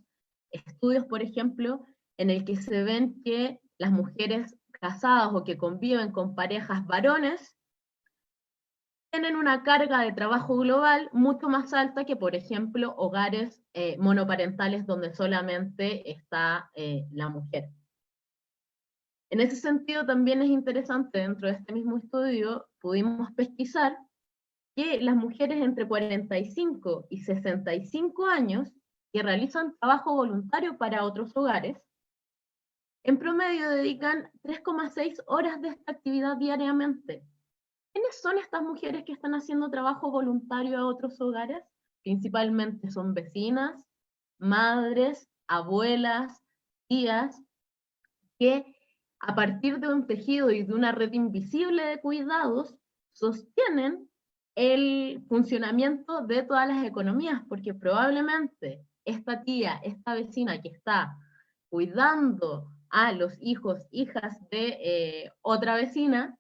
estudios, por ejemplo, en el que se ven que las mujeres casadas o que conviven con parejas varones tienen una carga de trabajo global mucho más alta que, por ejemplo, hogares monoparentales donde solamente está la mujer. En ese sentido, también es interesante, dentro de este mismo estudio, pudimos pesquisar que las mujeres entre 45 y 65 años que realizan trabajo voluntario para otros hogares, en promedio dedican 3,6 horas de esta actividad diariamente. ¿Quiénes son estas mujeres que están haciendo trabajo voluntario a otros hogares? Principalmente son vecinas, madres, abuelas, tías, que a partir de un tejido y de una red invisible de cuidados sostienen el funcionamiento de todas las economías, porque probablemente esta tía, esta vecina que está cuidando a los hijos, hijas de otra vecina,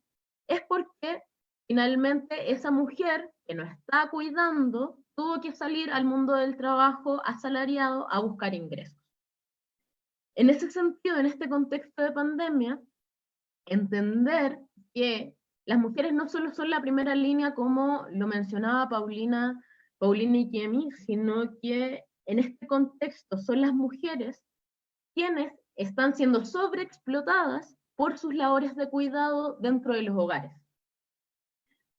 es porque finalmente esa mujer que no está cuidando tuvo que salir al mundo del trabajo asalariado a buscar ingresos. En ese sentido, en este contexto de pandemia, entender que las mujeres no solo son la primera línea, como lo mencionaba Paulina y Kemi, sino que en este contexto son las mujeres quienes están siendo sobreexplotadas por sus labores de cuidado dentro de los hogares.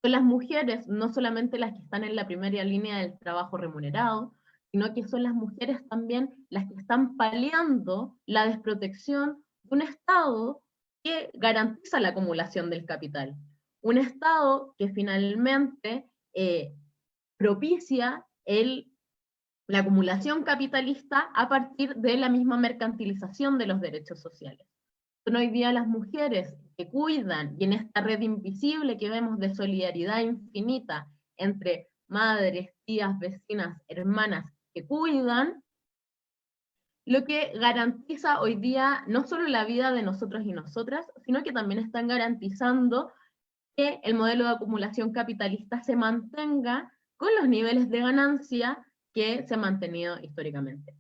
Son las mujeres, no solamente las que están en la primera línea del trabajo remunerado, sino que son las mujeres también las que están paliando la desprotección de un Estado que garantiza la acumulación del capital. Un Estado que finalmente propicia la acumulación capitalista a partir de la misma mercantilización de los derechos sociales. Son hoy día las mujeres que cuidan, y en esta red invisible que vemos de solidaridad infinita entre madres, tías, vecinas, hermanas que cuidan, lo que garantiza hoy día no solo la vida de nosotros y nosotras, sino que también están garantizando que el modelo de acumulación capitalista se mantenga con los niveles de ganancia que se han mantenido históricamente.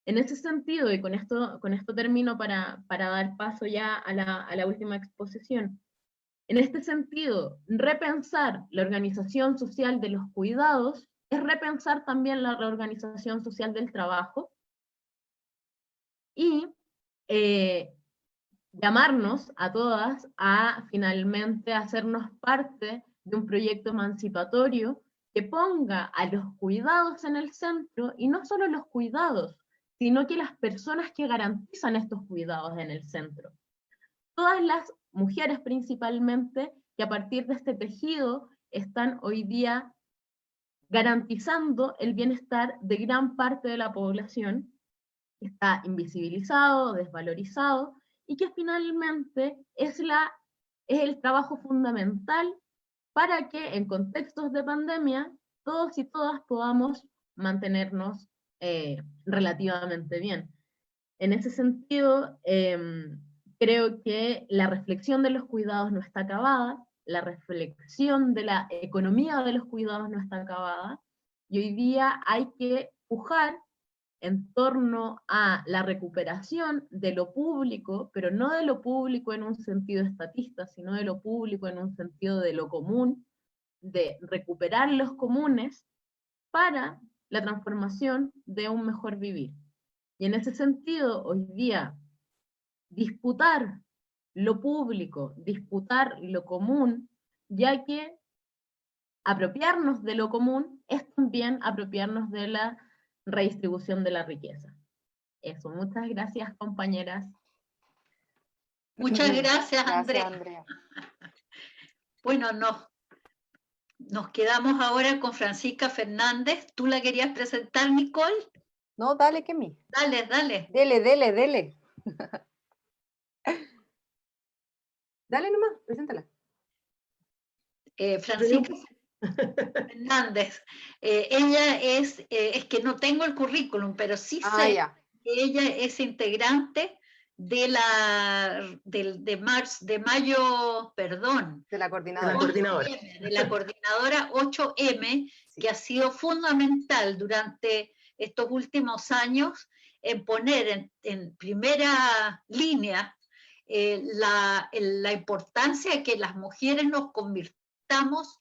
En ese sentido, y con esto termino para dar paso ya a la última exposición, en este sentido, repensar la organización social de los cuidados es repensar también la reorganización social del trabajo y llamarnos a todas a finalmente hacernos parte de un proyecto emancipatorio que ponga a los cuidados en el centro, y no solo los cuidados, sino que las personas que garantizan estos cuidados en el centro. Todas las mujeres principalmente, que a partir de este tejido están hoy día garantizando el bienestar de gran parte de la población, que está invisibilizado, desvalorizado, y que finalmente es el trabajo fundamental para que en contextos de pandemia todos y todas podamos mantenernos relativamente bien. En ese sentido, creo que la reflexión de los cuidados no está acabada, la reflexión de la economía de los cuidados no está acabada, y hoy día hay que pujar en torno a la recuperación de lo público, pero no de lo público en un sentido estatista, sino de lo público en un sentido de lo común, de recuperar los comunes para la transformación de un mejor vivir. Y en ese sentido, hoy día, disputar lo público, disputar lo común, ya que apropiarnos de lo común es también apropiarnos de la redistribución de la riqueza. Eso, muchas gracias, compañeras. Muchas gracias, Gracias, Andrea. Andrea. Bueno, nos quedamos ahora con Francisca Fernández. ¿Tú la querías presentar, Nicole? No, dale, Kemi. Dale, dale. Dele. Dale nomás, preséntala. Francisca Fernández. Ella es que no tengo el currículum, pero sí sé Ya. que ella es integrante de mayo, perdón, De la De la coordinadora. coordinadora. de la coordinadora 8M, Sí. que ha sido fundamental durante estos últimos años en poner en primera línea la importancia de que las mujeres nos convirtamos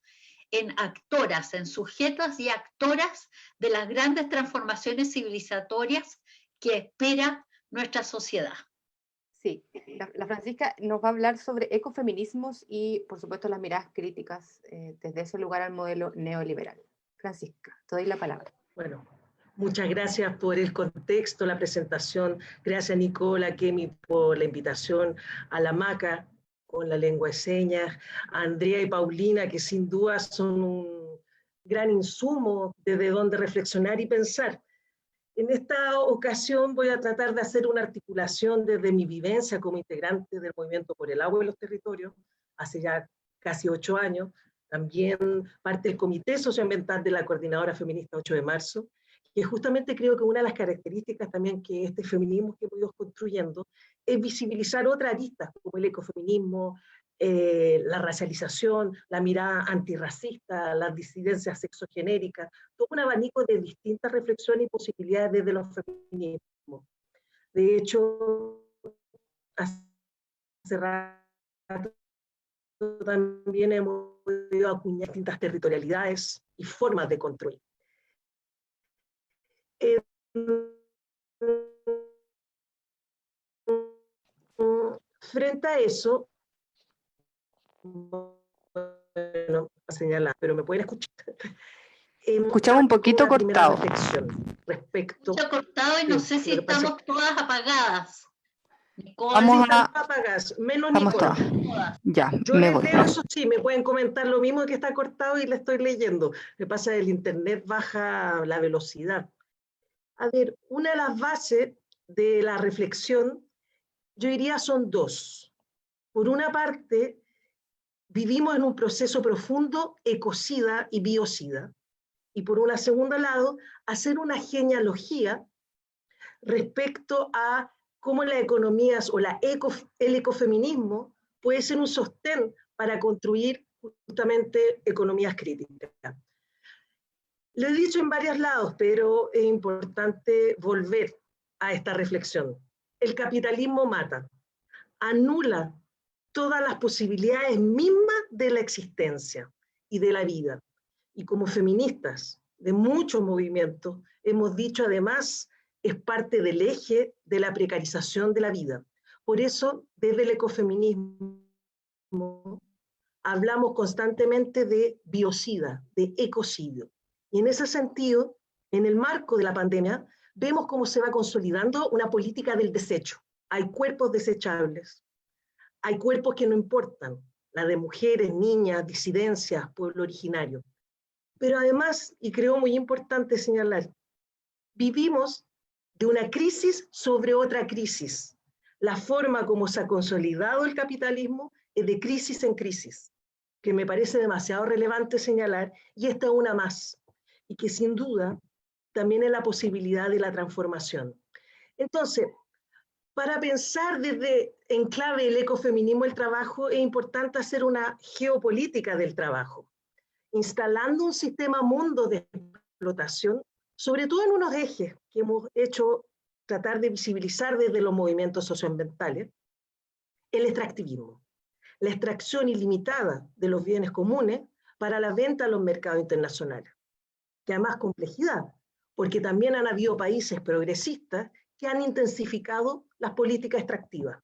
en actoras, en sujetas y actoras de las grandes transformaciones civilizatorias que espera nuestra sociedad. Sí, la Francisca nos va a hablar sobre ecofeminismos y, por supuesto, las miradas críticas desde ese lugar al modelo neoliberal. Francisca, te doy la palabra. Bueno, muchas gracias por el contexto, la presentación. Gracias, Nicola, Kemi, por la invitación, a la Maca con la lengua de señas, a Andrea y Paulina, que sin duda son un gran insumo desde donde reflexionar y pensar. En esta ocasión voy a tratar de hacer una articulación desde mi vivencia como integrante del Movimiento por el Agua y los Territorios, hace ya casi 8 años, también parte del Comité Socioambiental de la Coordinadora Feminista 8 de marzo, que justamente creo que una de las características también que este feminismo que hemos ido construyendo es visibilizar otras aristas, como el ecofeminismo, la racialización, la mirada antirracista, las disidencias sexogenéricas, todo un abanico de distintas reflexiones y posibilidades desde los feminismos. De hecho, hace rato también hemos podido acuñar distintas territorialidades y formas de construir. Frente a eso, bueno, a señalar, pero me pueden escuchar. Escuchaba un poquito Una primera cortado. reflexión respecto. Mucho cortado y no Sí, sé si lo que pasa estamos todas apagadas. Nicole, Vamos Están a... apagadas, menos Estamos Nicola. todas. Ya, Yo me les voy. leo, eso sí, me pueden comentar lo mismo que está cortado y le estoy leyendo. Me pasa el internet baja la velocidad. A ver, una de las bases de la reflexión, yo diría son dos. Por una parte, vivimos en un proceso profundo ecocida y biocida. Y por un segundo lado, hacer una genealogía respecto a cómo las economías o el ecofeminismo puede ser un sostén para construir justamente economías críticas. Lo he dicho en varios lados, pero es importante volver a esta reflexión. El capitalismo mata, anula todas las posibilidades mismas de la existencia y de la vida. Y como feministas de muchos movimientos, hemos dicho además, es parte del eje de la precarización de la vida. Por eso, desde el ecofeminismo, hablamos constantemente de biocida, de ecocidio. Y en ese sentido, en el marco de la pandemia, vemos cómo se va consolidando una política del desecho. Hay cuerpos desechables, hay cuerpos que no importan, la de mujeres, niñas, disidencias, pueblo originario. Pero además, y creo muy importante señalar, vivimos de una crisis sobre otra crisis. La forma como se ha consolidado el capitalismo es de crisis en crisis, que me parece demasiado relevante señalar, y esta es una más. y que sin duda también es la posibilidad de la transformación. Entonces, para pensar desde en clave el ecofeminismo del trabajo, es importante hacer una geopolítica del trabajo, instalando un sistema mundo de explotación, sobre todo en unos ejes que hemos hecho tratar de visibilizar desde los movimientos socioambientales: el extractivismo, la extracción ilimitada de los bienes comunes para la venta a los mercados internacionales, que además complejidad, porque también han habido países progresistas que han intensificado las políticas extractivas.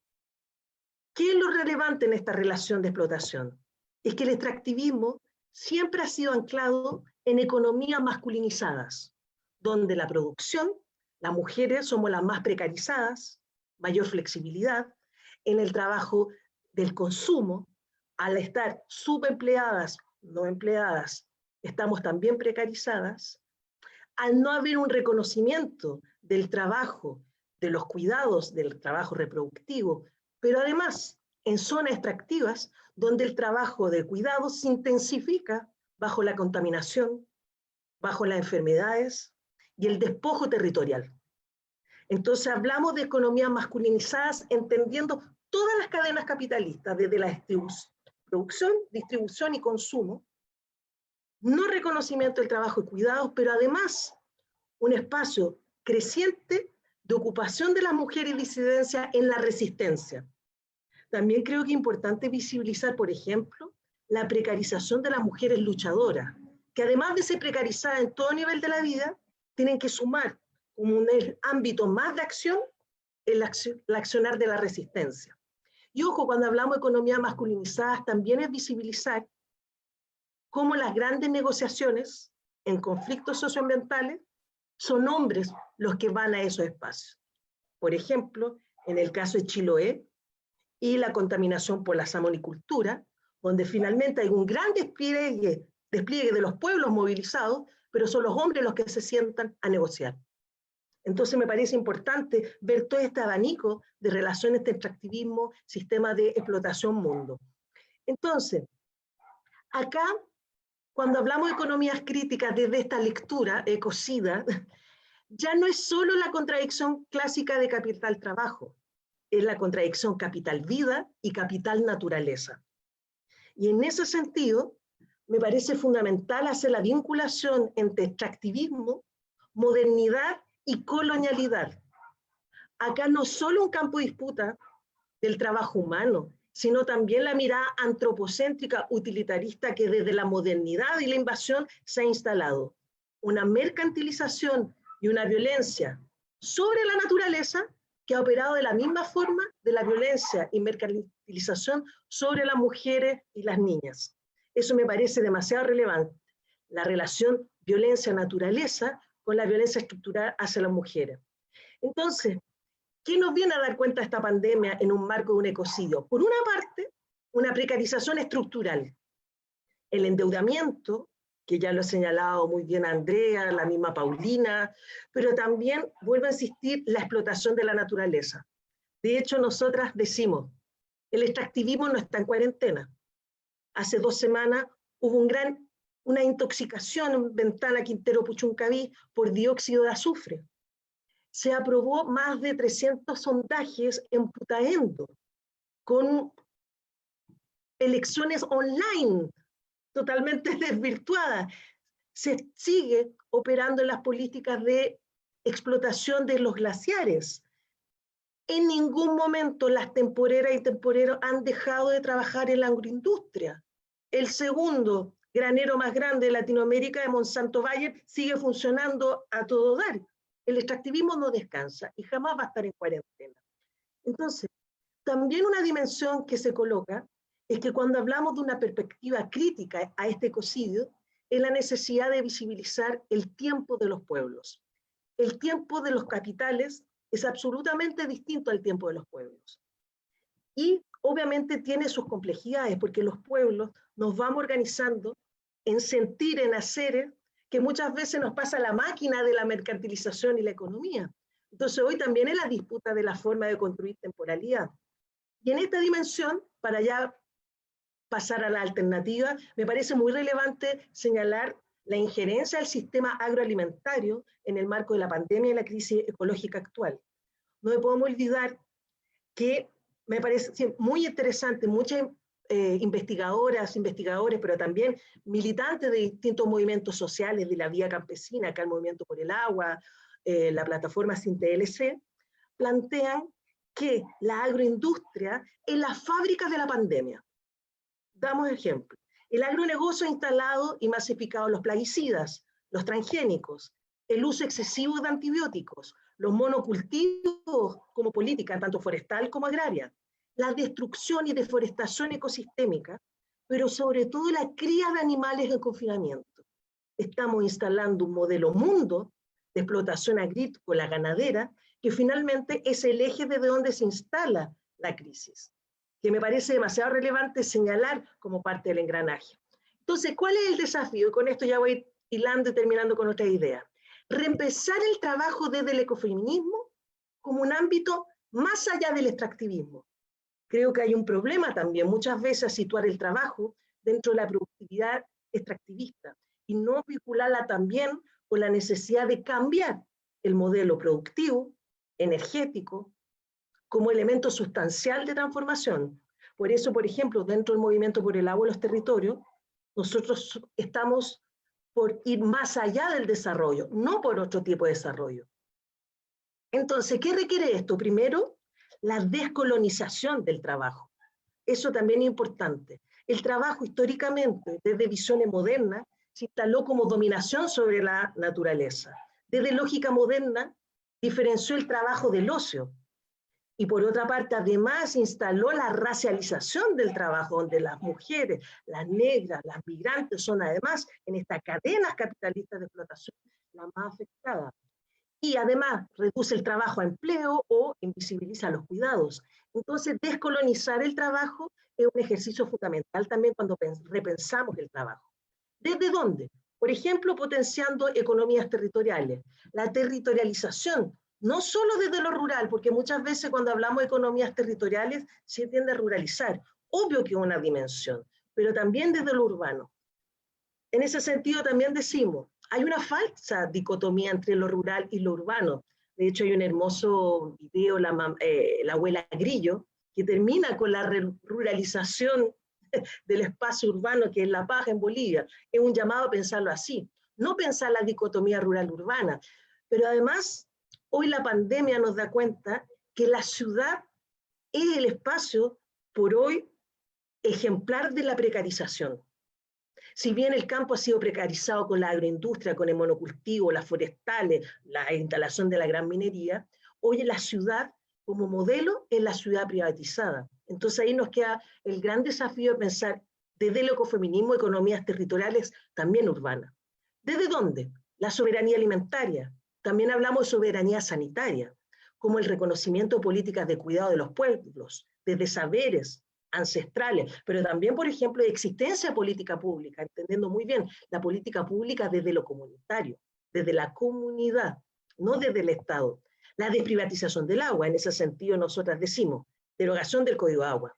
¿Qué es lo relevante en esta relación de explotación? Es que el extractivismo siempre ha sido anclado en economías masculinizadas, donde la producción, las mujeres somos las más precarizadas, mayor flexibilidad, en el trabajo del consumo, al estar subempleadas, no empleadas, estamos también precarizadas, al no haber un reconocimiento del trabajo, de los cuidados, del trabajo reproductivo, pero además en zonas extractivas donde el trabajo de cuidados se intensifica bajo la contaminación, bajo las enfermedades y el despojo territorial. Entonces hablamos de economías masculinizadas entendiendo todas las cadenas capitalistas, desde la producción, distribución y consumo, no reconocimiento del trabajo y cuidados, pero además un espacio creciente de ocupación de las mujeres y disidencia en la resistencia. También creo que es importante visibilizar, por ejemplo, la precarización de las mujeres luchadoras, que además de ser precarizadas en todo nivel de la vida, tienen que sumar como un ámbito más de acción el accionar de la resistencia. Y ojo, cuando hablamos de economías masculinizadas, también es visibilizar cómo las grandes negociaciones en conflictos socioambientales son hombres los que van a esos espacios. Por ejemplo, en el caso de Chiloé y la contaminación por la salmonicultura, donde finalmente hay un gran despliegue de los pueblos movilizados, pero son los hombres los que se sientan a negociar. Entonces me parece importante ver todo este abanico de relaciones de extractivismo, sistema de explotación, mundo. Entonces, acá, cuando hablamos de economías críticas desde esta lectura ecocida, ya no es solo la contradicción clásica de capital-trabajo, es la contradicción capital-vida y capital-naturaleza. Y en ese sentido, me parece fundamental hacer la vinculación entre extractivismo, modernidad y colonialidad. Acá no solo un campo de disputa del trabajo humano, sino también la mirada antropocéntrica utilitarista que desde la modernidad y la invasión se ha instalado. Una mercantilización y una violencia sobre la naturaleza que ha operado de la misma forma de la violencia y mercantilización sobre las mujeres y las niñas. Eso me parece demasiado relevante, la relación violencia-naturaleza con la violencia estructural hacia las mujeres. Entonces, ¿qué nos viene a dar cuenta esta pandemia en un marco de un ecocidio? Por una parte, una precarización estructural, el endeudamiento, que ya lo ha señalado muy bien Andrea, la misma Paulina, pero también, vuelvo a insistir, la explotación de la naturaleza. De hecho, nosotras decimos, el extractivismo no está en cuarentena. Hace 2 semanas hubo una intoxicación en Ventana Quintero Puchuncaví por dióxido de azufre. Se aprobó más de 300 sondajes en Putaendo, con elecciones online, totalmente desvirtuadas. Se sigue operando en las políticas de explotación de los glaciares. En ningún momento las temporeras y temporeros han dejado de trabajar en la agroindustria. El segundo granero más grande de Latinoamérica, de Monsanto Bayer, sigue funcionando a todo dar. El extractivismo no descansa y jamás va a estar en cuarentena. Entonces, también una dimensión que se coloca es que cuando hablamos de una perspectiva crítica a este ecocidio, es la necesidad de visibilizar el tiempo de los pueblos. El tiempo de los capitales es absolutamente distinto al tiempo de los pueblos. Y obviamente tiene sus complejidades, porque los pueblos nos vamos organizando en sentir, en hacer, que muchas veces nos pasa la máquina de la mercantilización y la economía. Entonces hoy también es la disputa de la forma de construir temporalidad. Y en esta dimensión, para ya pasar a la alternativa, me parece muy relevante señalar la injerencia del sistema agroalimentario en el marco de la pandemia y la crisis ecológica actual. No me podemos olvidar que me parece muy interesante, muchas investigadoras, investigadores, pero también militantes de distintos movimientos sociales, de la vía campesina, acá el Movimiento por el Agua, la plataforma Sin TLC, plantean que la agroindustria es la fábrica de la pandemia. Damos ejemplo. El agronegocio ha instalado y masificado los plaguicidas, los transgénicos, el uso excesivo de antibióticos, los monocultivos como política, tanto forestal como agraria, la destrucción y deforestación ecosistémica, pero sobre todo la cría de animales en confinamiento. Estamos instalando un modelo mundo de explotación agrícola ganadera que finalmente es el eje desde donde se instala la crisis, que me parece demasiado relevante señalar como parte del engranaje. Entonces, ¿cuál es el desafío? Y con esto ya voy hilando y terminando con otra idea. Reempezar el trabajo desde el ecofeminismo como un ámbito más allá del extractivismo. Creo que hay un problema también muchas veces situar el trabajo dentro de la productividad extractivista y no vincularla también con la necesidad de cambiar el modelo productivo, energético, como elemento sustancial de transformación. Por eso, por ejemplo, dentro del Movimiento por el Agua y los Territorios, nosotros estamos por ir más allá del desarrollo, no por otro tipo de desarrollo. Entonces, ¿qué requiere esto? Primero, la descolonización del trabajo. Eso también es importante. El trabajo históricamente, desde visiones modernas, se instaló como dominación sobre la naturaleza. Desde lógica moderna, diferenció el trabajo del ocio. Y por otra parte, además, instaló la racialización del trabajo, donde las mujeres, las negras, las migrantes son además, en estas cadenas capitalistas de explotación, las más afectadas. Y además, reduce el trabajo a empleo o invisibiliza los cuidados. Entonces, descolonizar el trabajo es un ejercicio fundamental también cuando repensamos el trabajo. ¿Desde dónde? Por ejemplo, potenciando economías territoriales. La territorialización, no solo desde lo rural, porque muchas veces cuando hablamos de economías territoriales se tiende a ruralizar. Obvio que es una dimensión, pero también desde lo urbano. En ese sentido también decimos, hay una falsa dicotomía entre lo rural y lo urbano. De hecho, hay un hermoso video, la abuela Grillo, que termina con la ruralización del espacio urbano, que es La Paja en Bolivia. Es un llamado a pensarlo así. No pensar la dicotomía rural-urbana, pero además, hoy la pandemia nos da cuenta que la ciudad es el espacio, por hoy, ejemplar de la precarización. Si bien el campo ha sido precarizado con la agroindustria, con el monocultivo, las forestales, la instalación de la gran minería, hoy en la ciudad, como modelo, es la ciudad privatizada. Entonces ahí nos queda el gran desafío de pensar desde el ecofeminismo economías territoriales también urbanas. ¿Desde dónde? La soberanía alimentaria. También hablamos de soberanía sanitaria, como el reconocimiento de políticas de cuidado de los pueblos, desde saberes ancestrales, pero también, por ejemplo, de existencia política pública, entendiendo muy bien la política pública desde lo comunitario, desde la comunidad, no desde el Estado. La desprivatización del agua, en ese sentido nosotras decimos, derogación del Código de Agua.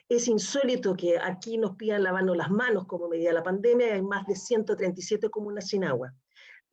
Es insólito que aquí nos pidan lavarnos las manos como medida de la pandemia y hay más de 137 comunas sin agua.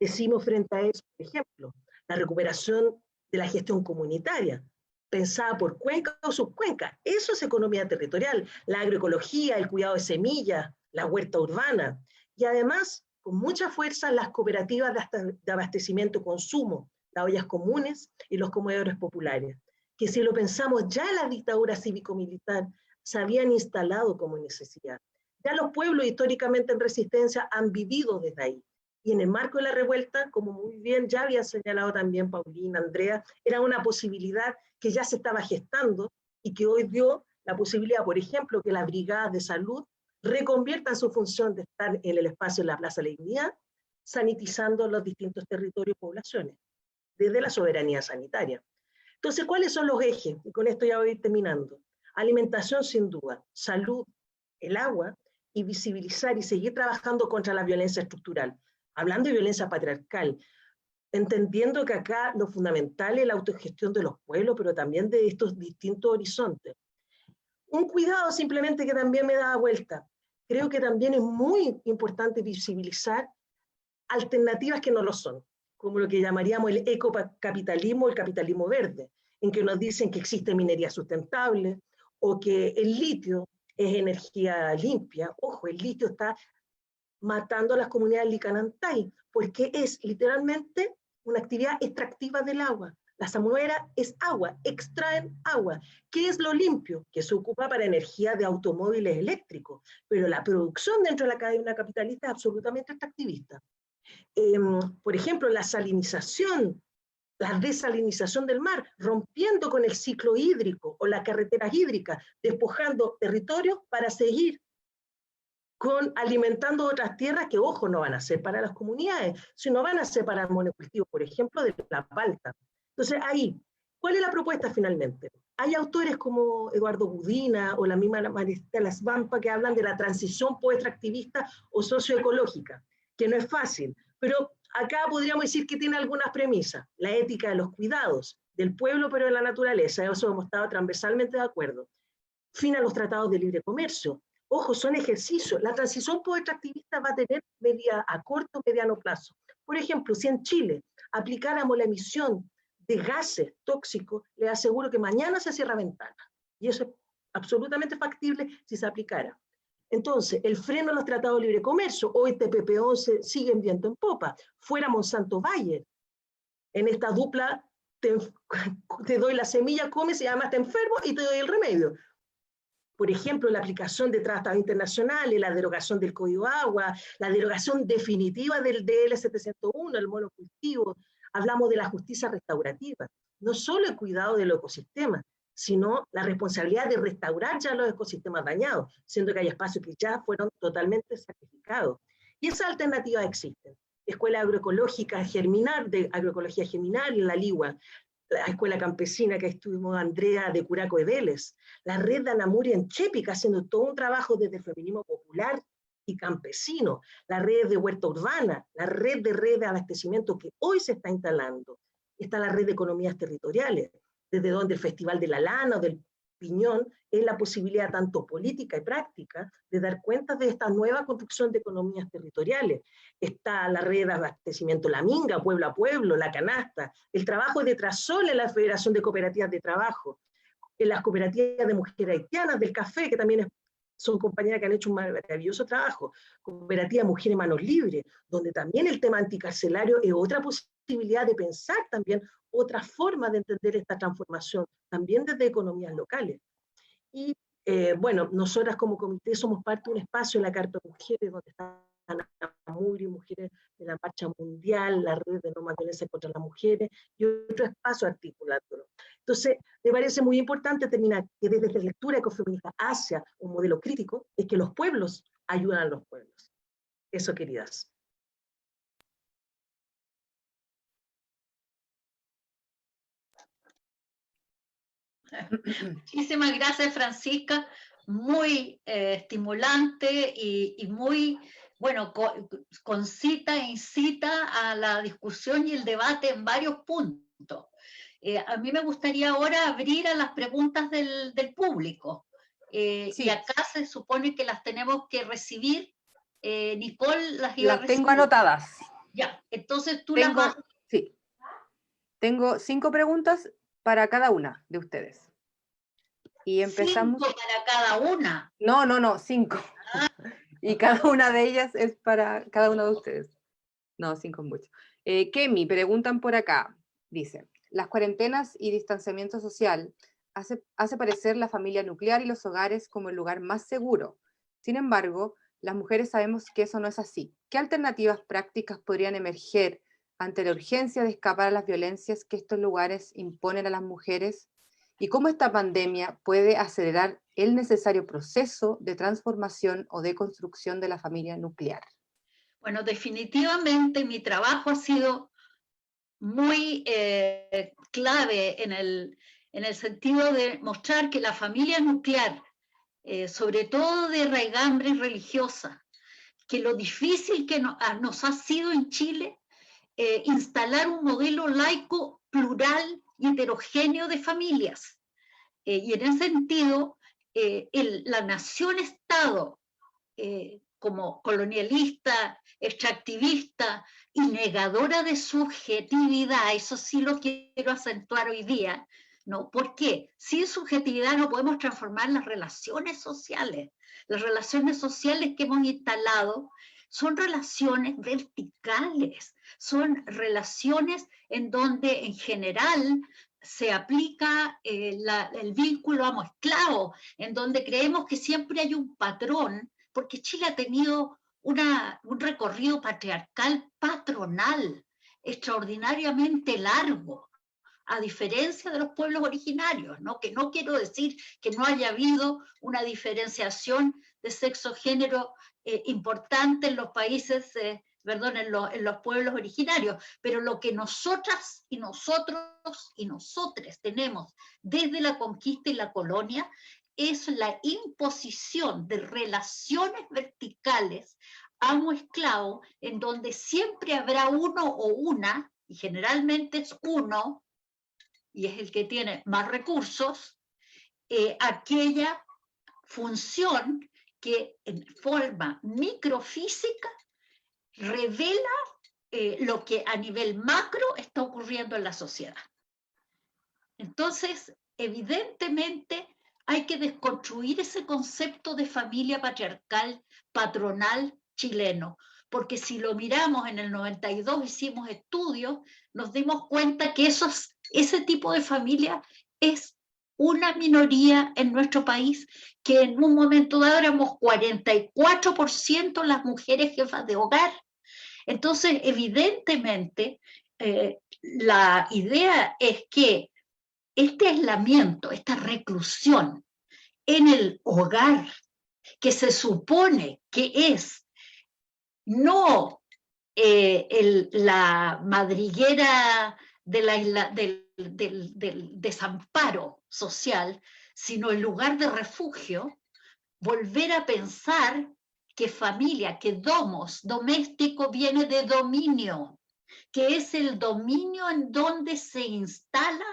Decimos frente a eso, por ejemplo, la recuperación de la gestión comunitaria, pensada por cuenca o subcuenca. Eso es economía territorial, la agroecología, el cuidado de semillas, la huerta urbana. Y además, con mucha fuerza, las cooperativas de abastecimiento y consumo, las ollas comunes y los comedores populares, que si lo pensamos ya en la dictadura cívico-militar se habían instalado como necesidad. Ya los pueblos históricamente en resistencia han vivido desde ahí. Y en el marco de la revuelta, como muy bien ya había señalado también Paulina, Andrea, era una posibilidad que ya se estaba gestando y que hoy dio la posibilidad, por ejemplo, que las brigadas de salud reconviertan su función de estar en el espacio de la Plaza de la Dignidad, sanitizando los distintos territorios y poblaciones, desde la soberanía sanitaria. Entonces, ¿cuáles son los ejes? Y con esto ya voy terminando. Alimentación sin duda, salud, el agua, y visibilizar y seguir trabajando contra la violencia estructural. Hablando de violencia patriarcal, entendiendo que acá lo fundamental es la autogestión de los pueblos, pero también de estos distintos horizontes. Un cuidado simplemente que también me da vuelta. Creo que también es muy importante visibilizar alternativas que no lo son, como lo que llamaríamos el ecocapitalismo o el capitalismo verde, en que nos dicen que existe minería sustentable o que el litio es energía limpia. Ojo, el litio está matando a las comunidades licanantay, porque es literalmente una actividad extractiva del agua. La salmuera es agua, extraen agua. ¿Qué es lo limpio? Que se ocupa para energía de automóviles eléctricos, pero la producción dentro de la cadena capitalista es absolutamente extractivista. Por ejemplo, la salinización, la desalinización del mar, rompiendo con el ciclo hídrico o las carreteras hídricas, despojando territorios para seguir alimentando otras tierras que, ojo, no van a ser para las comunidades, sino van a ser para el monocultivo, por ejemplo, de la palta. Entonces, ahí, ¿cuál es la propuesta finalmente? Hay autores como Eduardo Budina o la misma Maristela Svampa que hablan de la transición post-extractivista o socioecológica, que no es fácil, pero acá podríamos decir que tiene algunas premisas. La ética de los cuidados del pueblo, pero de la naturaleza, eso hemos estado transversalmente de acuerdo. Fin a los tratados de libre comercio. Ojo, son ejercicios. La transición post-extractivista va a tener a corto o mediano plazo. Por ejemplo, si en Chile aplicáramos la emisión de gases tóxicos, les aseguro que mañana se cierra ventana. Y eso es absolutamente factible si se aplicara. Entonces, el freno a los tratados de libre comercio, hoy TPP-11 sigue en viento en popa. Fuera Monsanto Bayer, en esta dupla, te doy la semilla, comes y además te enfermo y te doy el remedio. Por ejemplo, la aplicación de tratados internacionales, la derogación del Código Agua, la derogación definitiva del DL701, el monocultivo. Hablamos de la justicia restaurativa, no solo el cuidado del ecosistema, sino la responsabilidad de restaurar ya los ecosistemas dañados, siendo que hay espacios que ya fueron totalmente sacrificados. Y esas alternativas existen. Escuela agroecológica germinal, de agroecología germinal en la Ligua, la escuela campesina que estuvimos Andrea de Curaco de Vélez, la red de Anamuri en Chépica haciendo todo un trabajo desde el feminismo popular y campesino, la red de huerta urbana, la red de abastecimiento que hoy se está instalando. Está la red de economías territoriales, desde donde el Festival de la Lana o del Piñón es la posibilidad tanto política y práctica de dar cuenta de esta nueva construcción de economías territoriales. Está la red de abastecimiento La Minga, pueblo a pueblo, la canasta, el trabajo de Trasol en la Federación de Cooperativas de Trabajo, en las cooperativas de mujeres haitianas del café, que también son compañeras que han hecho un maravilloso trabajo, cooperativa Mujeres Manos Libres, donde también el tema anticarcelario es otra posibilidad de pensar también otra forma de entender esta transformación, también desde economías locales. Y bueno, nosotras como comité somos parte de un espacio en la Carta de Mujeres, donde están Anamuri, mujeres de la Marcha Mundial, la red de no violencia contra las mujeres, y otro espacio articulándolo. Entonces, me parece muy importante terminar que desde la lectura ecofeminista hacia un modelo crítico, es que los pueblos ayudan a los pueblos. Eso, queridas. Muchísimas gracias, Francisca. Muy estimulante y muy, bueno, concita e incita a la discusión y el debate en varios puntos. A mí me gustaría ahora abrir a las preguntas del público. Sí. Y acá se supone que las tenemos que recibir. Nicole las iba a recibir. Las tengo anotadas. Ya, entonces tú las vas... Sí. Tengo 5 preguntas para cada una de ustedes. Y empezamos... 5 para cada una. No, 5. Y cada una de ellas es para cada uno de ustedes. No, 5 es mucho. Kemi, preguntan por acá. Dice, las cuarentenas y distanciamiento social hace parecer la familia nuclear y los hogares como el lugar más seguro. Sin embargo, las mujeres sabemos que eso no es así. ¿Qué alternativas prácticas podrían emerger ante la urgencia de escapar a las violencias que estos lugares imponen a las mujeres? ¿Y cómo esta pandemia puede acelerar el necesario proceso de transformación o de construcción de la familia nuclear? Bueno, definitivamente mi trabajo ha sido muy clave en el sentido de mostrar que la familia nuclear, sobre todo de raigambre religiosa, que lo difícil que nos ha sido en Chile instalar un modelo laico, plural y heterogéneo de familias. Y en ese sentido, la nación-estado, como colonialista, extractivista y negadora de subjetividad, eso sí lo quiero acentuar hoy día, ¿no? ¿Por qué? Sin subjetividad no podemos transformar las relaciones sociales. Las relaciones sociales que hemos instalado son relaciones verticales, son relaciones en donde en general se aplica el vínculo amo-esclavo, en donde creemos que siempre hay un patrón, porque Chile ha tenido un recorrido patriarcal patronal extraordinariamente largo, a diferencia de los pueblos originarios, ¿no? Que no quiero decir que no haya habido una diferenciación de sexo-género importante en los países, perdón, en los pueblos originarios, pero lo que nosotras y nosotros y nosotres tenemos desde la conquista y la colonia es la imposición de relaciones verticales amo-esclavo, en donde siempre habrá uno o una, y generalmente es uno, y es el que tiene más recursos, aquella función que en forma microfísica revela lo que a nivel macro está ocurriendo en la sociedad. Entonces, evidentemente, hay que desconstruir ese concepto de familia patriarcal, patronal chileno, porque si lo miramos en el 92, hicimos estudios, nos dimos cuenta que ese tipo de familia es una minoría en nuestro país, que en un momento dado éramos 44% las mujeres jefas de hogar. Entonces, evidentemente, la idea es que este aislamiento, esta reclusión en el hogar, que se supone que es no la madriguera del desamparo social, sino el lugar de refugio, volver a pensar que familia, que doméstico viene de dominio, que es el dominio en donde se instala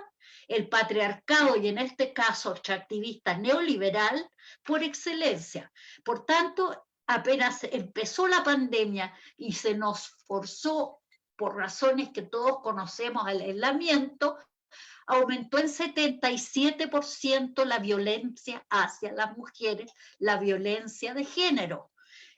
el patriarcado, y en este caso extractivista neoliberal, por excelencia. Por tanto, apenas empezó la pandemia y se nos forzó, por razones que todos conocemos, al aislamiento, aumentó en 77% la violencia hacia las mujeres, la violencia de género.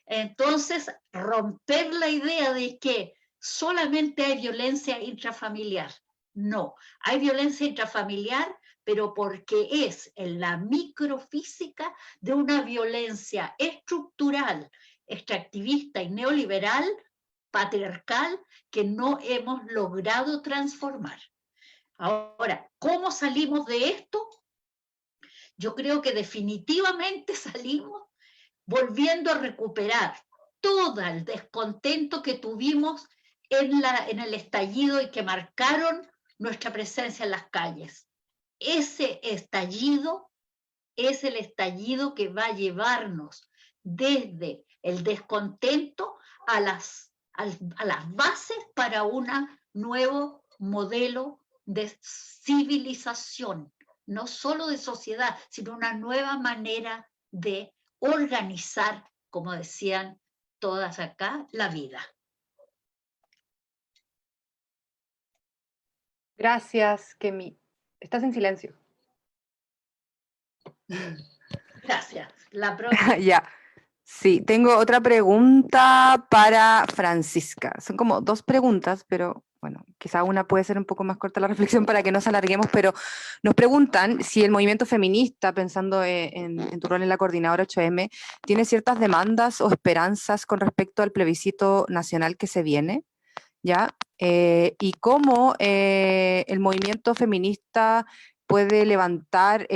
Entonces, romper la idea de que solamente hay violencia intrafamiliar. No, hay violencia intrafamiliar, pero porque es en la microfísica de una violencia estructural, extractivista y neoliberal, patriarcal, que no hemos logrado transformar. Ahora, ¿cómo salimos de esto? Yo creo que definitivamente salimos volviendo a recuperar todo el descontento que tuvimos en el estallido y que marcaron nuestra presencia en las calles. Ese estallido es el estallido que va a llevarnos desde el descontento a las bases para un nuevo modelo de civilización, no solo de sociedad, sino una nueva manera de organizar, como decían todas acá, la vida. Gracias, Kemi. Estás en silencio. Gracias. La próxima. Ya. Sí, tengo otra pregunta para Francisca. Son como dos preguntas, pero bueno, quizá una puede ser un poco más corta la reflexión para que no se alarguemos, pero nos preguntan si el movimiento feminista, pensando en tu rol en la coordinadora 8M, tiene ciertas demandas o esperanzas con respecto al plebiscito nacional que se viene, ¿ya? Y cómo el movimiento feminista puede levantar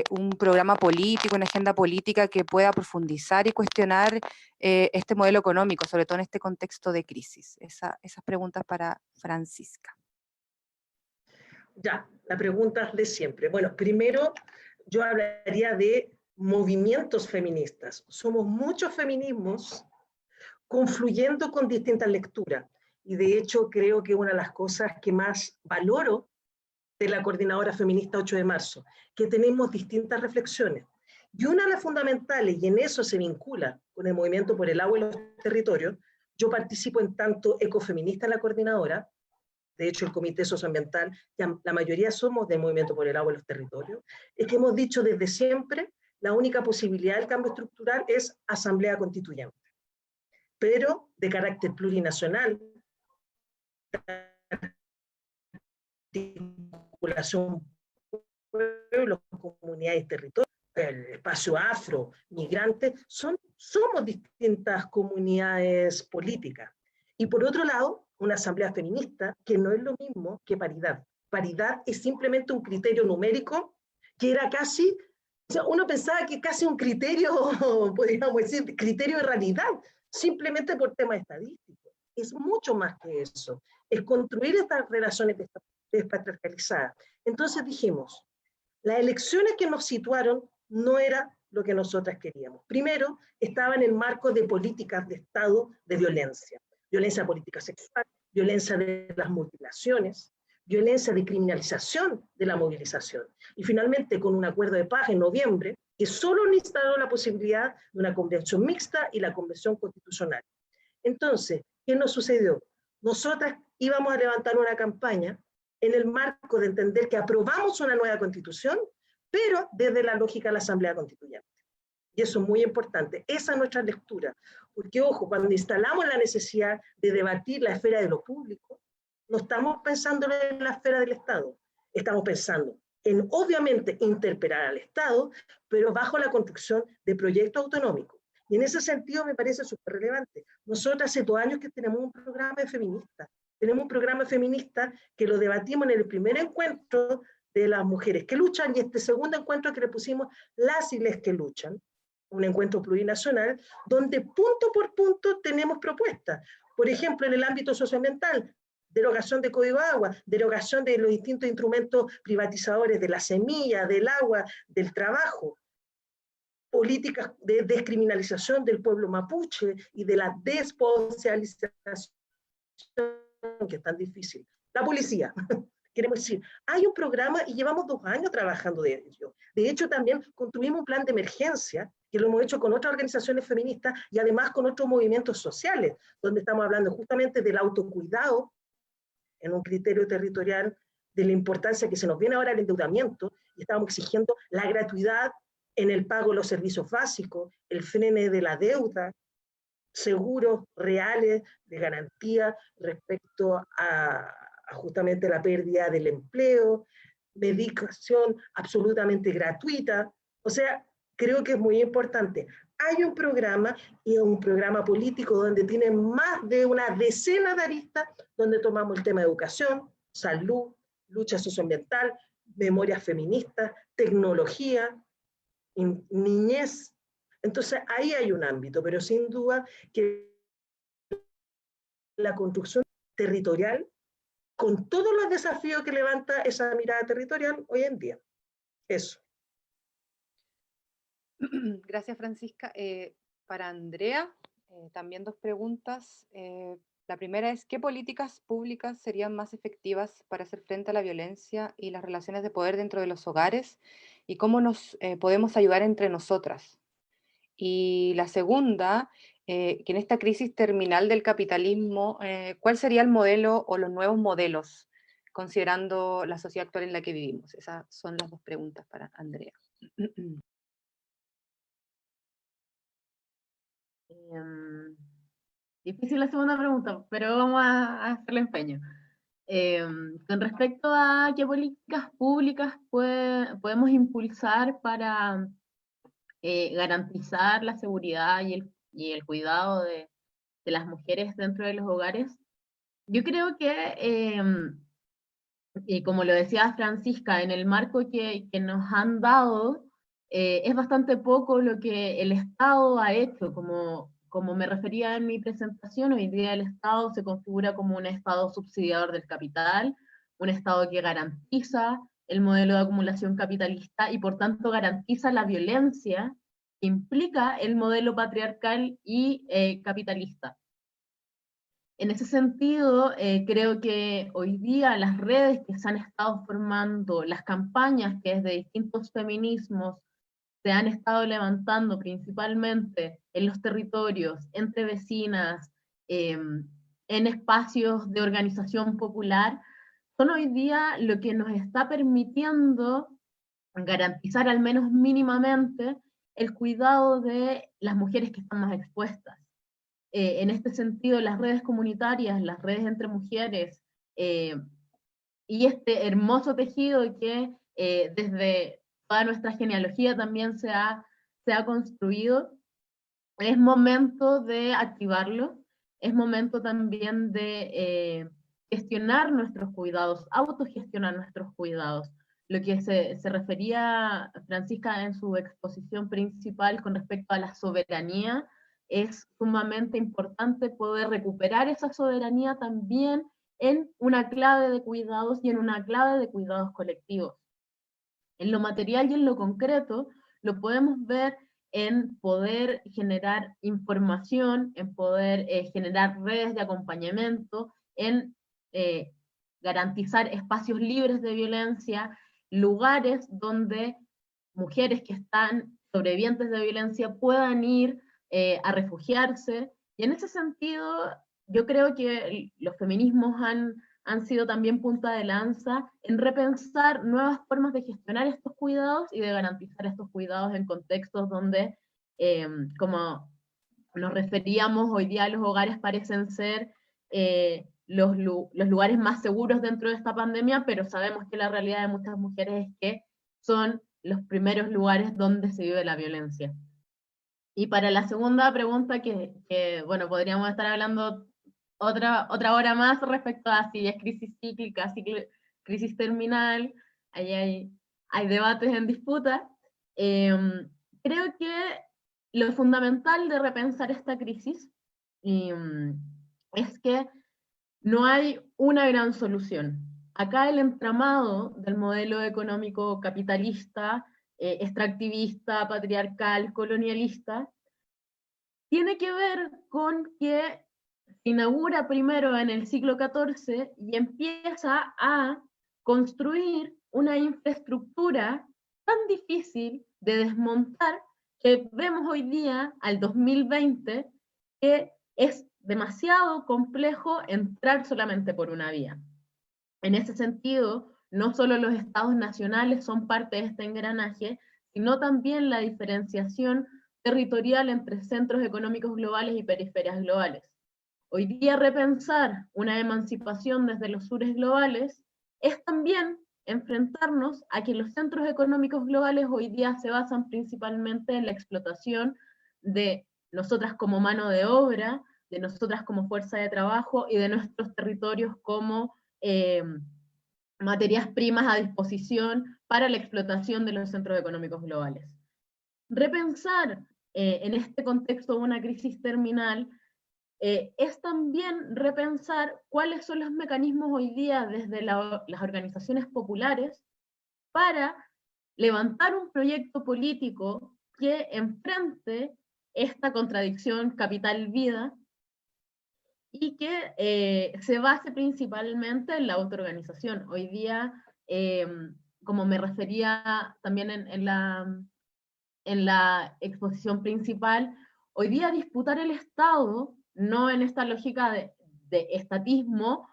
un programa político, una agenda política que pueda profundizar y cuestionar este modelo económico, sobre todo en este contexto de crisis. Esas preguntas para Francisca. Ya, la pregunta es de siempre. Bueno, primero yo hablaría de movimientos feministas. Somos muchos feminismos confluyendo con distintas lecturas. Y de hecho creo que una de las cosas que más valoro de la Coordinadora Feminista 8 de marzo, que tenemos distintas reflexiones. Y una de las fundamentales, y en eso se vincula con el movimiento por el agua y los territorios, yo participo en tanto ecofeminista en la coordinadora, de hecho el Comité Socioambiental, la mayoría somos del movimiento por el agua y los territorios, es que hemos dicho desde siempre, la única posibilidad del cambio estructural es asamblea constituyente, pero de carácter plurinacional, articulación pueblos, comunidades y territorios, el espacio afro, migrantes, somos distintas comunidades políticas. Y por otro lado, una asamblea feminista, que no es lo mismo que paridad. Paridad es simplemente un criterio numérico que era casi, o sea, uno pensaba que casi un criterio, podríamos decir, criterio de realidad, simplemente por temas estadísticos. Es mucho más que eso. Es construir estas relaciones despatriarcalizadas. Entonces dijimos, las elecciones que nos situaron no era lo que nosotras queríamos. Primero, estaba en el marco de políticas de Estado de violencia. Violencia política sexual, violencia de las mutilaciones, violencia de criminalización de la movilización. Y finalmente, con un acuerdo de paz en noviembre, que solo instaló la posibilidad de una convención mixta y la convención constitucional. Entonces, ¿qué nos sucedió? Nosotras íbamos a levantar una campaña en el marco de entender que aprobamos una nueva constitución, pero desde la lógica de la Asamblea Constituyente. Y eso es muy importante. Esa es nuestra lectura. Porque, ojo, cuando instalamos la necesidad de debatir la esfera de lo público, no estamos pensando en la esfera del Estado. Estamos pensando en, obviamente, interpelar al Estado, pero bajo la construcción de proyectos autonómicos. Y en ese sentido me parece súper relevante. Nosotros hace 2 años que tenemos un programa de feministas. Tenemos un programa feminista que lo debatimos en el primer encuentro de las mujeres que luchan y este segundo encuentro que le pusimos las y les que luchan, un encuentro plurinacional, donde punto por punto tenemos propuestas. Por ejemplo, en el ámbito socioambiental, derogación de Código de Agua, derogación de los distintos instrumentos privatizadores de la semilla, del agua, del trabajo, políticas de descriminalización del pueblo mapuche y de la despocialización, que es tan difícil. La policía, queremos decir, hay un programa y llevamos 2 años trabajando de ello. De hecho, también construimos un plan de emergencia, que lo hemos hecho con otras organizaciones feministas y además con otros movimientos sociales, donde estamos hablando justamente del autocuidado en un criterio territorial, de la importancia que se nos viene ahora el endeudamiento, y estamos exigiendo la gratuidad en el pago de los servicios básicos, el frene de la deuda, seguros reales de garantía respecto a justamente la pérdida del empleo, medicación absolutamente gratuita. O sea, creo que es muy importante. Hay un programa y un programa político donde tiene más de una decena de aristas, donde tomamos el tema de educación, salud, lucha socioambiental, memorias feministas, tecnología, niñez. Entonces ahí hay un ámbito, pero sin duda que la construcción territorial, con todos los desafíos que levanta esa mirada territorial hoy en día. Eso. Gracias, Francisca. Para Andrea, también 2 preguntas. La primera es, ¿qué políticas públicas serían más efectivas para hacer frente a la violencia y las relaciones de poder dentro de los hogares? ¿Y cómo nos podemos ayudar entre nosotras? Y la segunda, que en esta crisis terminal del capitalismo, ¿cuál sería el modelo o los nuevos modelos, considerando la sociedad actual en la que vivimos? Esas son las 2 preguntas para Andrea. Difícil la segunda pregunta, pero vamos a hacerle empeño. Con respecto a qué políticas públicas podemos impulsar para garantizar la seguridad y el cuidado de las mujeres dentro de los hogares, yo creo que, y como lo decía Francisca, en el marco que nos han dado, es bastante poco lo que el Estado ha hecho. Como me refería en mi presentación, hoy día el Estado se configura como un Estado subsidiador del capital, un Estado que garantiza el modelo de acumulación capitalista y por tanto garantiza la violencia que implica el modelo patriarcal y capitalista. En ese sentido, creo que hoy día las redes que se han estado formando, las campañas que desde distintos feminismos se han estado levantando principalmente en los territorios, entre vecinas, en espacios de organización popular, son hoy día lo que nos está permitiendo garantizar al menos mínimamente el cuidado de las mujeres que están más expuestas. En este sentido, las redes comunitarias, las redes entre mujeres, y este hermoso tejido que desde toda nuestra genealogía también se ha construido, es momento de activarlo, es momento también de gestionar nuestros cuidados, autogestionar nuestros cuidados. Lo que se refería Francisca en su exposición principal con respecto a la soberanía, es sumamente importante poder recuperar esa soberanía también en una clave de cuidados y en una clave de cuidados colectivos. En lo material y en lo concreto lo podemos ver en poder generar información, en poder generar redes de acompañamiento, en garantizar espacios libres de violencia, lugares donde mujeres que están sobrevivientes de violencia puedan ir a refugiarse. Y en ese sentido, yo creo que los feminismos han sido también punta de lanza en repensar nuevas formas de gestionar estos cuidados y de garantizar estos cuidados en contextos donde, como nos referíamos, hoy día los hogares parecen ser los lugares más seguros dentro de esta pandemia, pero sabemos que la realidad de muchas mujeres es que son los primeros lugares donde se vive la violencia. Y para la segunda pregunta, que bueno, podríamos estar hablando otra hora más respecto a si es crisis cíclica, crisis terminal, ahí hay debates en disputa. Creo que lo fundamental de repensar esta crisis es que no hay una gran solución. Acá el entramado del modelo económico capitalista, extractivista, patriarcal, colonialista, tiene que ver con que se inaugura primero en el siglo XIV y empieza a construir una infraestructura tan difícil de desmontar que vemos hoy día, al 2020, que es demasiado complejo entrar solamente por una vía. En ese sentido, no solo los estados nacionales son parte de este engranaje, sino también la diferenciación territorial entre centros económicos globales y periferias globales. Hoy día repensar una emancipación desde los sures globales es también enfrentarnos a que los centros económicos globales hoy día se basan principalmente en la explotación de nosotras como mano de obra, de nosotras como fuerza de trabajo y de nuestros territorios como materias primas a disposición para la explotación de los centros económicos globales. Repensar en este contexto de una crisis terminal es también repensar cuáles son los mecanismos hoy día desde las organizaciones populares para levantar un proyecto político que enfrente esta contradicción capital-vida y que se base principalmente en la autoorganización. Hoy día, como me refería también en la exposición principal, hoy día disputar el Estado, no en esta lógica de estatismo,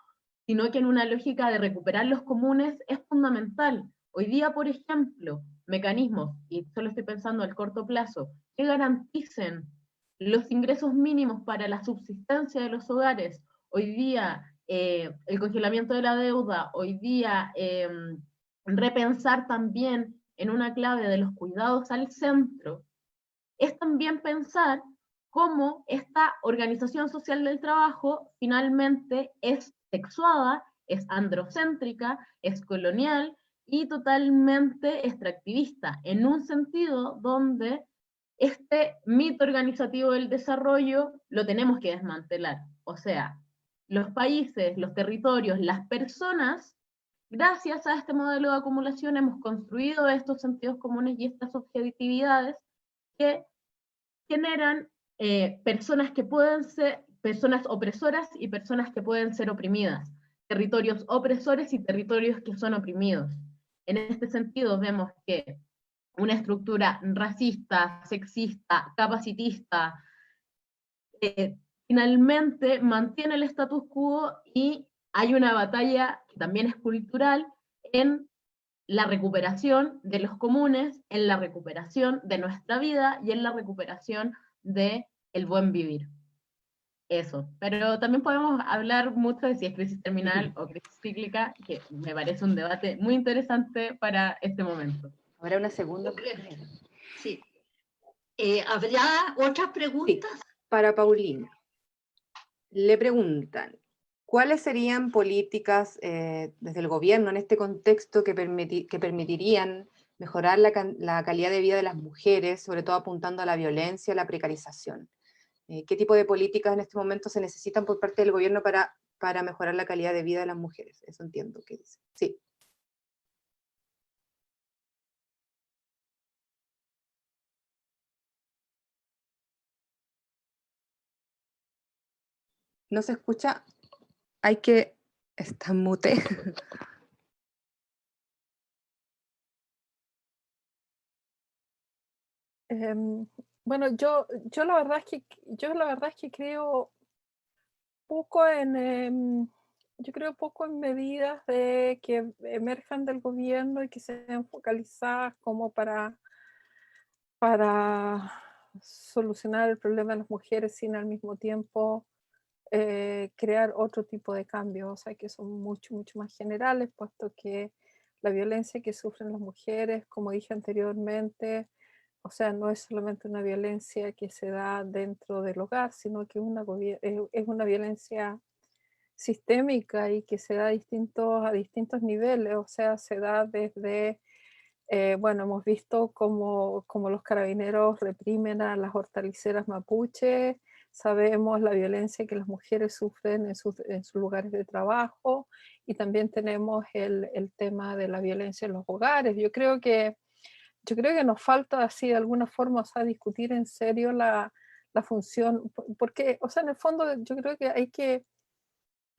sino que en una lógica de recuperar los comunes, es fundamental. Hoy día, por ejemplo, mecanismos, y solo estoy pensando al corto plazo, que garanticen los ingresos mínimos para la subsistencia de los hogares, hoy día el congelamiento de la deuda, hoy día repensar también en una clave de los cuidados al centro, es también pensar cómo esta organización social del trabajo finalmente es sexuada, es androcéntrica, es colonial y totalmente extractivista, en un sentido donde este mito organizativo del desarrollo lo tenemos que desmantelar. O sea, los países, los territorios, las personas, gracias a este modelo de acumulación hemos construido estos sentidos comunes y estas objetividades que generan personas que pueden ser personas opresoras y personas que pueden ser oprimidas, territorios opresores y territorios que son oprimidos. En este sentido vemos que una estructura racista, sexista, capacitista, finalmente mantiene el status quo y hay una batalla que también es cultural en la recuperación de los comunes, en la recuperación de nuestra vida y en la recuperación del buen vivir. Eso, pero también podemos hablar mucho de si es crisis terminal o crisis cíclica, que me parece un debate muy interesante para este momento. Habrá una segunda. Sí. ¿Habrá otras preguntas? Sí, para Paulina. Le preguntan, ¿cuáles serían políticas desde el gobierno en este contexto que permitirían mejorar la calidad de vida de las mujeres, sobre todo apuntando a la violencia, a la precarización? ¿Qué tipo de políticas en este momento se necesitan por parte del gobierno para mejorar la calidad de vida de las mujeres? Eso entiendo que dice. Sí. No se escucha, hay que... Está en mute. Bueno, yo la verdad es que creo poco yo creo poco en medidas que emerjan del gobierno y que sean focalizadas como para solucionar el problema de las mujeres sin al mismo tiempo crear otro tipo de cambios, o sea, que son mucho más generales, puesto que la violencia que sufren las mujeres, como dije anteriormente, o sea, no es solamente una violencia que se da dentro del hogar, sino que es una violencia sistémica y que se da a distintos niveles, o sea, se da desde, bueno, hemos visto cómo los carabineros reprimen a las hortaliceras mapuches, sabemos la violencia que las mujeres sufren en sus lugares de trabajo, y también tenemos el tema de la violencia en los hogares. Yo creo que nos falta así de alguna forma, o sea, discutir en serio la función, porque, o sea, en el fondo yo creo que hay que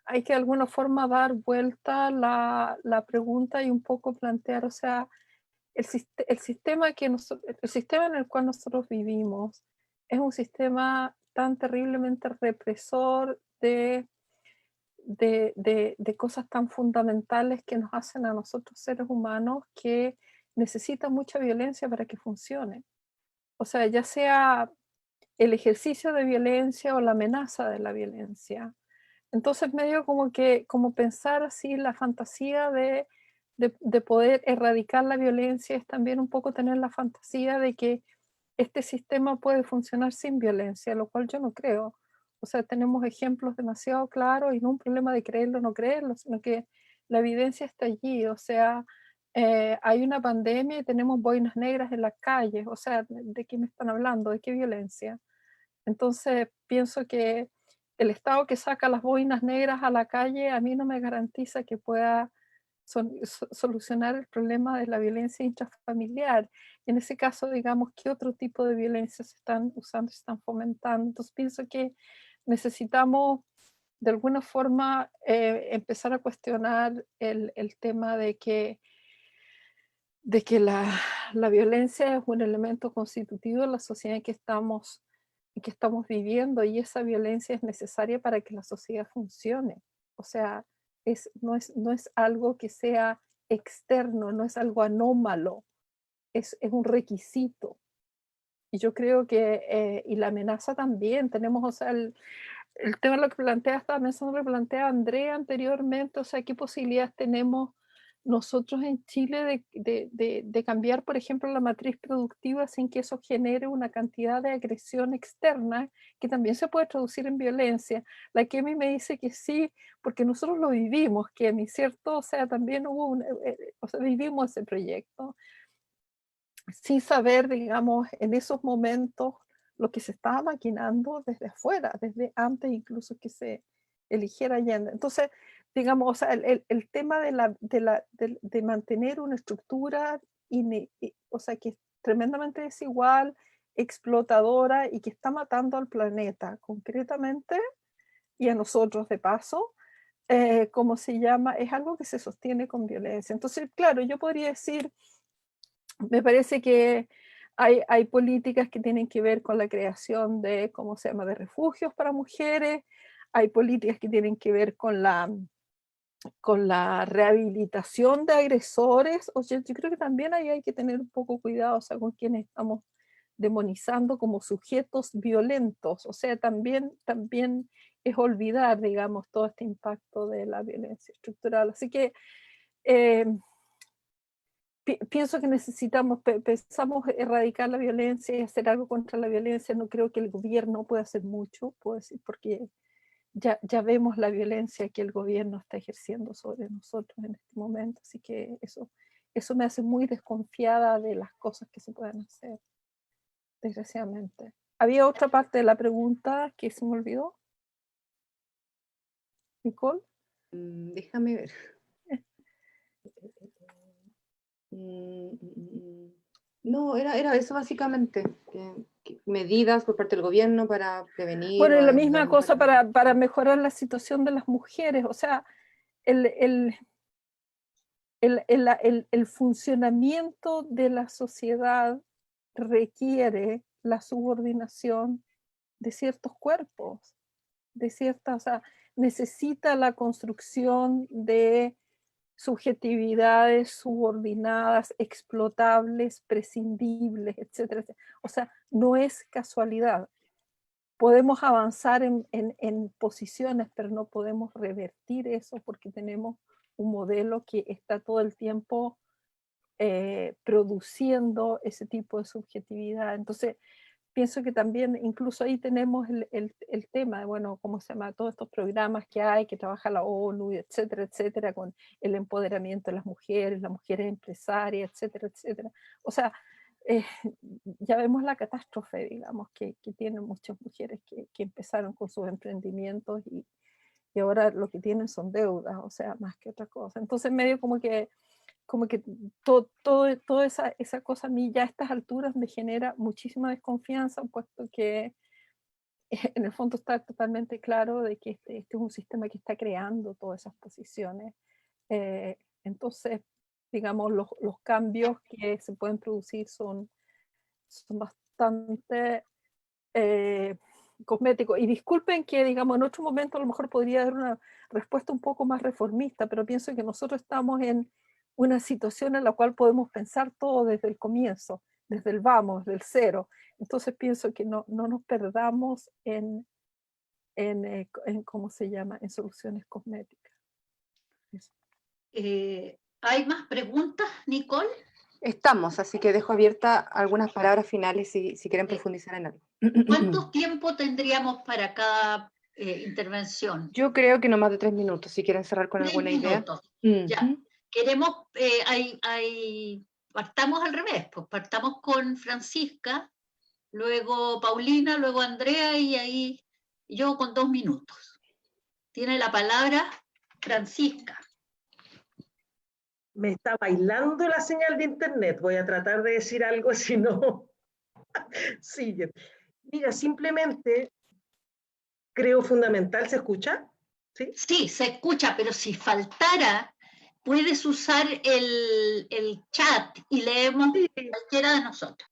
de alguna forma dar vuelta la pregunta y un poco plantear, o sea, el sistema en el cual nosotros vivimos es un sistema tan terriblemente represor de cosas tan fundamentales que nos hacen a nosotros seres humanos, que necesita mucha violencia para que funcione. O sea, ya sea el ejercicio de violencia o la amenaza de la violencia. Entonces, medio como pensar así la fantasía de poder erradicar la violencia es también un poco tener la fantasía de que este sistema puede funcionar sin violencia, lo cual yo no creo. O sea, tenemos ejemplos demasiado claros y no un problema de creerlo o no creerlo, sino que la evidencia está allí. O sea, hay una pandemia y tenemos boinas negras en las calles. O sea, ¿de qué me están hablando? ¿De qué violencia? Entonces, pienso que el Estado que saca las boinas negras a la calle a mí no me garantiza que pueda solucionar el problema de la violencia intrafamiliar. En ese caso, digamos, ¿qué otro tipo de violencia se están usando, se están fomentando? Entonces, pienso que necesitamos de alguna forma empezar a cuestionar el tema de que la violencia es un elemento constitutivo de la sociedad en que estamos viviendo, y esa violencia es necesaria para que la sociedad funcione. O sea, no es algo que sea externo, no es algo anómalo, es un requisito. Y yo creo que, y la amenaza también, tenemos, o sea, el tema de lo que plantea, también lo que plantea Andrea anteriormente, o sea, qué posibilidades tenemos nosotros en Chile de cambiar, por ejemplo, la matriz productiva sin que eso genere una cantidad de agresión externa que también se puede traducir en violencia. La Kemi me dice que sí, porque nosotros lo vivimos, Kemi, ¿cierto? O sea, también o sea, vivimos ese proyecto sin saber, digamos, en esos momentos lo que se estaba maquinando desde afuera, desde antes incluso que se eligiera Allende. Entonces, digamos, o sea, el tema de mantener una estructura, o sea, que es tremendamente desigual, explotadora y que está matando al planeta concretamente y a nosotros de paso, ¿cómo se llama? Es algo que se sostiene con violencia. Entonces, claro, yo podría decir, Me parece que hay políticas que tienen que ver con la creación de, ¿cómo se llama?, de refugios para mujeres, hay políticas que tienen que ver con la rehabilitación de agresores. O sea, yo creo que también ahí hay que tener un poco cuidado, o sea, con quienes estamos demonizando como sujetos violentos. O sea, también es olvidar, digamos, todo este impacto de la violencia estructural. Así que pienso que pensamos erradicar la violencia y hacer algo contra la violencia. No creo que el gobierno pueda hacer mucho, puedo decir, porque ya vemos la violencia que el gobierno está ejerciendo sobre nosotros en este momento. Así que eso me hace muy desconfiada de las cosas que se pueden hacer, desgraciadamente. Había otra parte de la pregunta que se me olvidó. Nicole. Déjame ver. No, era eso básicamente. Medidas por parte del gobierno para prevenir. Bueno, y la ayudar misma a cosa mujeres. para mejorar la situación de las mujeres. O sea, el funcionamiento de la sociedad requiere la subordinación de ciertos cuerpos, o sea, necesita la construcción de subjetividades subordinadas, explotables, prescindibles, etcétera, etcétera. O sea, no es casualidad. Podemos avanzar en posiciones, pero no podemos revertir eso porque tenemos un modelo que está todo el tiempo produciendo ese tipo de subjetividad. Entonces, pienso que también incluso ahí tenemos el tema de, bueno, ¿cómo se llama? Todos estos programas que hay, que trabaja la ONU, etcétera, etcétera, con el empoderamiento de las mujeres empresarias, etcétera, etcétera. O sea, ya vemos la catástrofe, digamos, que tienen muchas mujeres que empezaron con sus emprendimientos y ahora lo que tienen son deudas, o sea, más que otra cosa. Entonces, medio como que toda esa cosa a mí ya a estas alturas me genera muchísima desconfianza, puesto que en el fondo está totalmente claro de que este es un sistema que está creando todas esas posiciones. Entonces, digamos, los cambios que se pueden producir son bastante cosméticos. Y disculpen que, digamos, en otro momento a lo mejor podría dar una respuesta un poco más reformista, pero pienso que nosotros estamos en una situación en la cual podemos pensar todo desde el comienzo, desde el vamos, del cero. Entonces pienso que no nos perdamos en ¿cómo se llama?, en soluciones cosméticas. ¿Hay más preguntas, Nicole? Estamos, así que dejo abierta algunas palabras finales si quieren profundizar en algo. ¿Cuánto tiempo tendríamos para cada intervención? Yo creo que no más de 3 minutos, si quieren cerrar con 3 alguna minutos. idea. Ya. Queremos, partamos al revés, pues partamos con Francisca, luego Paulina, luego Andrea y ahí yo con 2 minutos. Tiene la palabra Francisca. Me está bailando la señal de internet. Voy a tratar de decir algo, si no, sigue. Mira, simplemente creo fundamental. ¿Se escucha? ¿Sí? Sí, se escucha, pero si faltara, puedes usar el chat y leemos cualquiera de nosotros.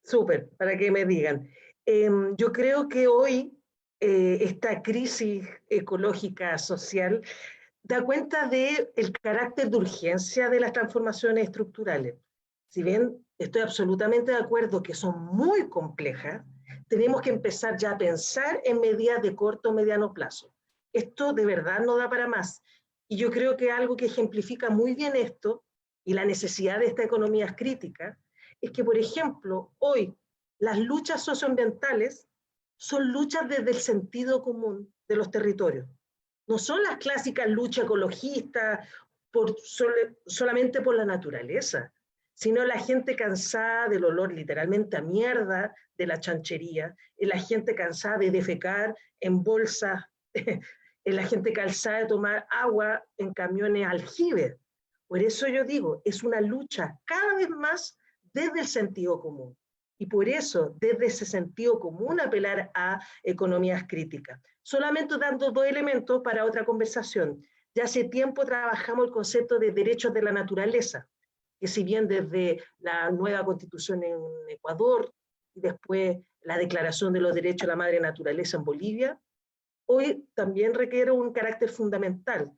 Súper, para que me digan. Yo creo que hoy esta crisis ecológica, social, da cuenta del carácter de urgencia de las transformaciones estructurales. Si bien estoy absolutamente de acuerdo que son muy complejas, tenemos que empezar ya a pensar en medidas de corto o mediano plazo. Esto de verdad no da para más. Y yo creo que algo que ejemplifica muy bien esto y la necesidad de estas economías críticas es que, por ejemplo, hoy las luchas socioambientales son luchas desde el sentido común de los territorios. No son las clásicas luchas ecologistas solamente por la naturaleza, sino la gente cansada del olor literalmente a mierda de la chanchería, la gente cansada de defecar en bolsas, la gente cansada de tomar agua en camiones aljibes. Por eso yo digo, es una lucha cada vez más desde el sentido común. Y por eso, desde ese sentido común, apelar a economías críticas. Solamente dando 2 elementos para otra conversación. Ya hace tiempo trabajamos el concepto de derechos de la naturaleza. que si bien desde la nueva constitución en Ecuador y después la declaración de los derechos de la madre naturaleza en Bolivia, hoy también requiere un carácter fundamental.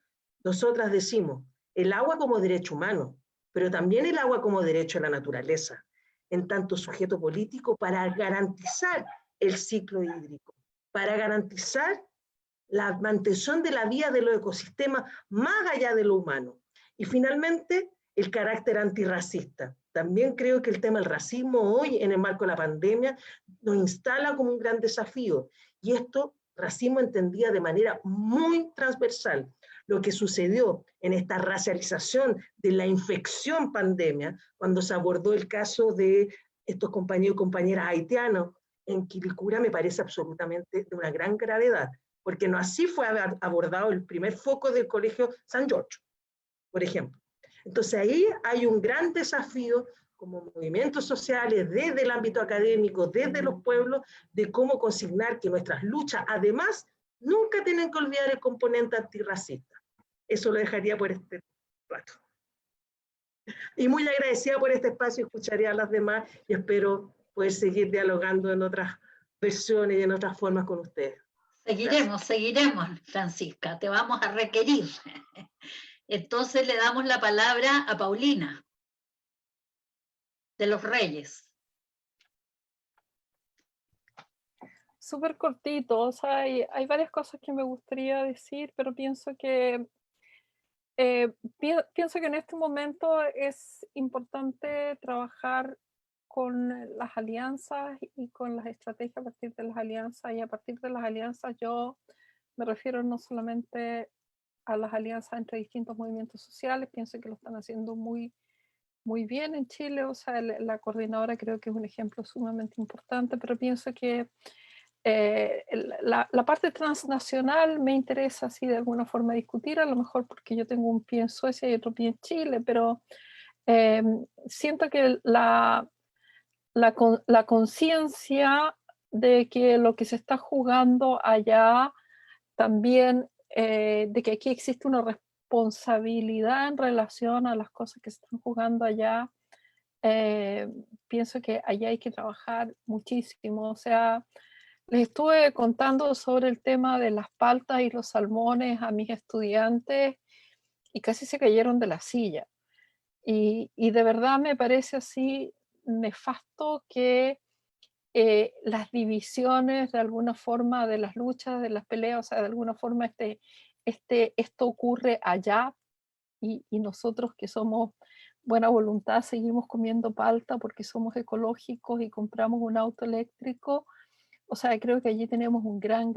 Nosotras decimos, el agua como derecho humano, pero también el agua como derecho a la naturaleza, en tanto sujeto político para garantizar el ciclo hídrico, para garantizar la mantención de la vida de los ecosistemas más allá de lo humano. Y finalmente, el carácter antirracista. También creo que el tema del racismo hoy, en el marco de la pandemia, nos instala como un gran desafío. Y esto, racismo entendía de manera muy transversal. Lo que sucedió en esta racialización de la infección pandemia, cuando se abordó el caso de estos compañeros y compañeras haitianos en Quilicura, me parece absolutamente de una gran gravedad, porque no así fue abordado el primer foco del Colegio San Giorgio, por ejemplo. Entonces ahí hay un gran desafío como movimientos sociales, desde el ámbito académico, desde los pueblos, de cómo consignar que nuestras luchas, además, nunca tienen que olvidar el componente antirracista. Eso lo dejaría por este rato. Y muy agradecida por este espacio, escucharé a las demás y espero poder seguir dialogando en otras versiones y en otras formas con ustedes. Seguiremos, Francisca, te vamos a requerir. Entonces le damos la palabra a Paulina, de los Reyes. Súper cortito, o sea, hay varias cosas que me gustaría decir, pero pienso que en este momento es importante trabajar con las alianzas y con las estrategias a partir de las alianzas, y a partir de las alianzas yo me refiero no solamente a las alianzas entre distintos movimientos sociales, pienso que lo están haciendo muy bien en Chile, o sea, la coordinadora creo que es un ejemplo sumamente importante, pero pienso que la parte transnacional me interesa así de alguna forma discutir, a lo mejor porque yo tengo un pie en Suecia y otro pie en Chile, pero siento que la conciencia de que lo que se está jugando allá también, de que aquí existe una responsabilidad en relación a las cosas que se están jugando allá, pienso que allá hay que trabajar muchísimo, o sea, les estuve contando sobre el tema de las paltas y los salmones a mis estudiantes y casi se cayeron de la silla. Y de verdad me parece así nefasto que las divisiones de alguna forma de las luchas, de las peleas, o sea, de alguna forma esto ocurre allá y nosotros que somos buena voluntad seguimos comiendo palta porque somos ecológicos y compramos un auto eléctrico. O sea, creo que allí tenemos un gran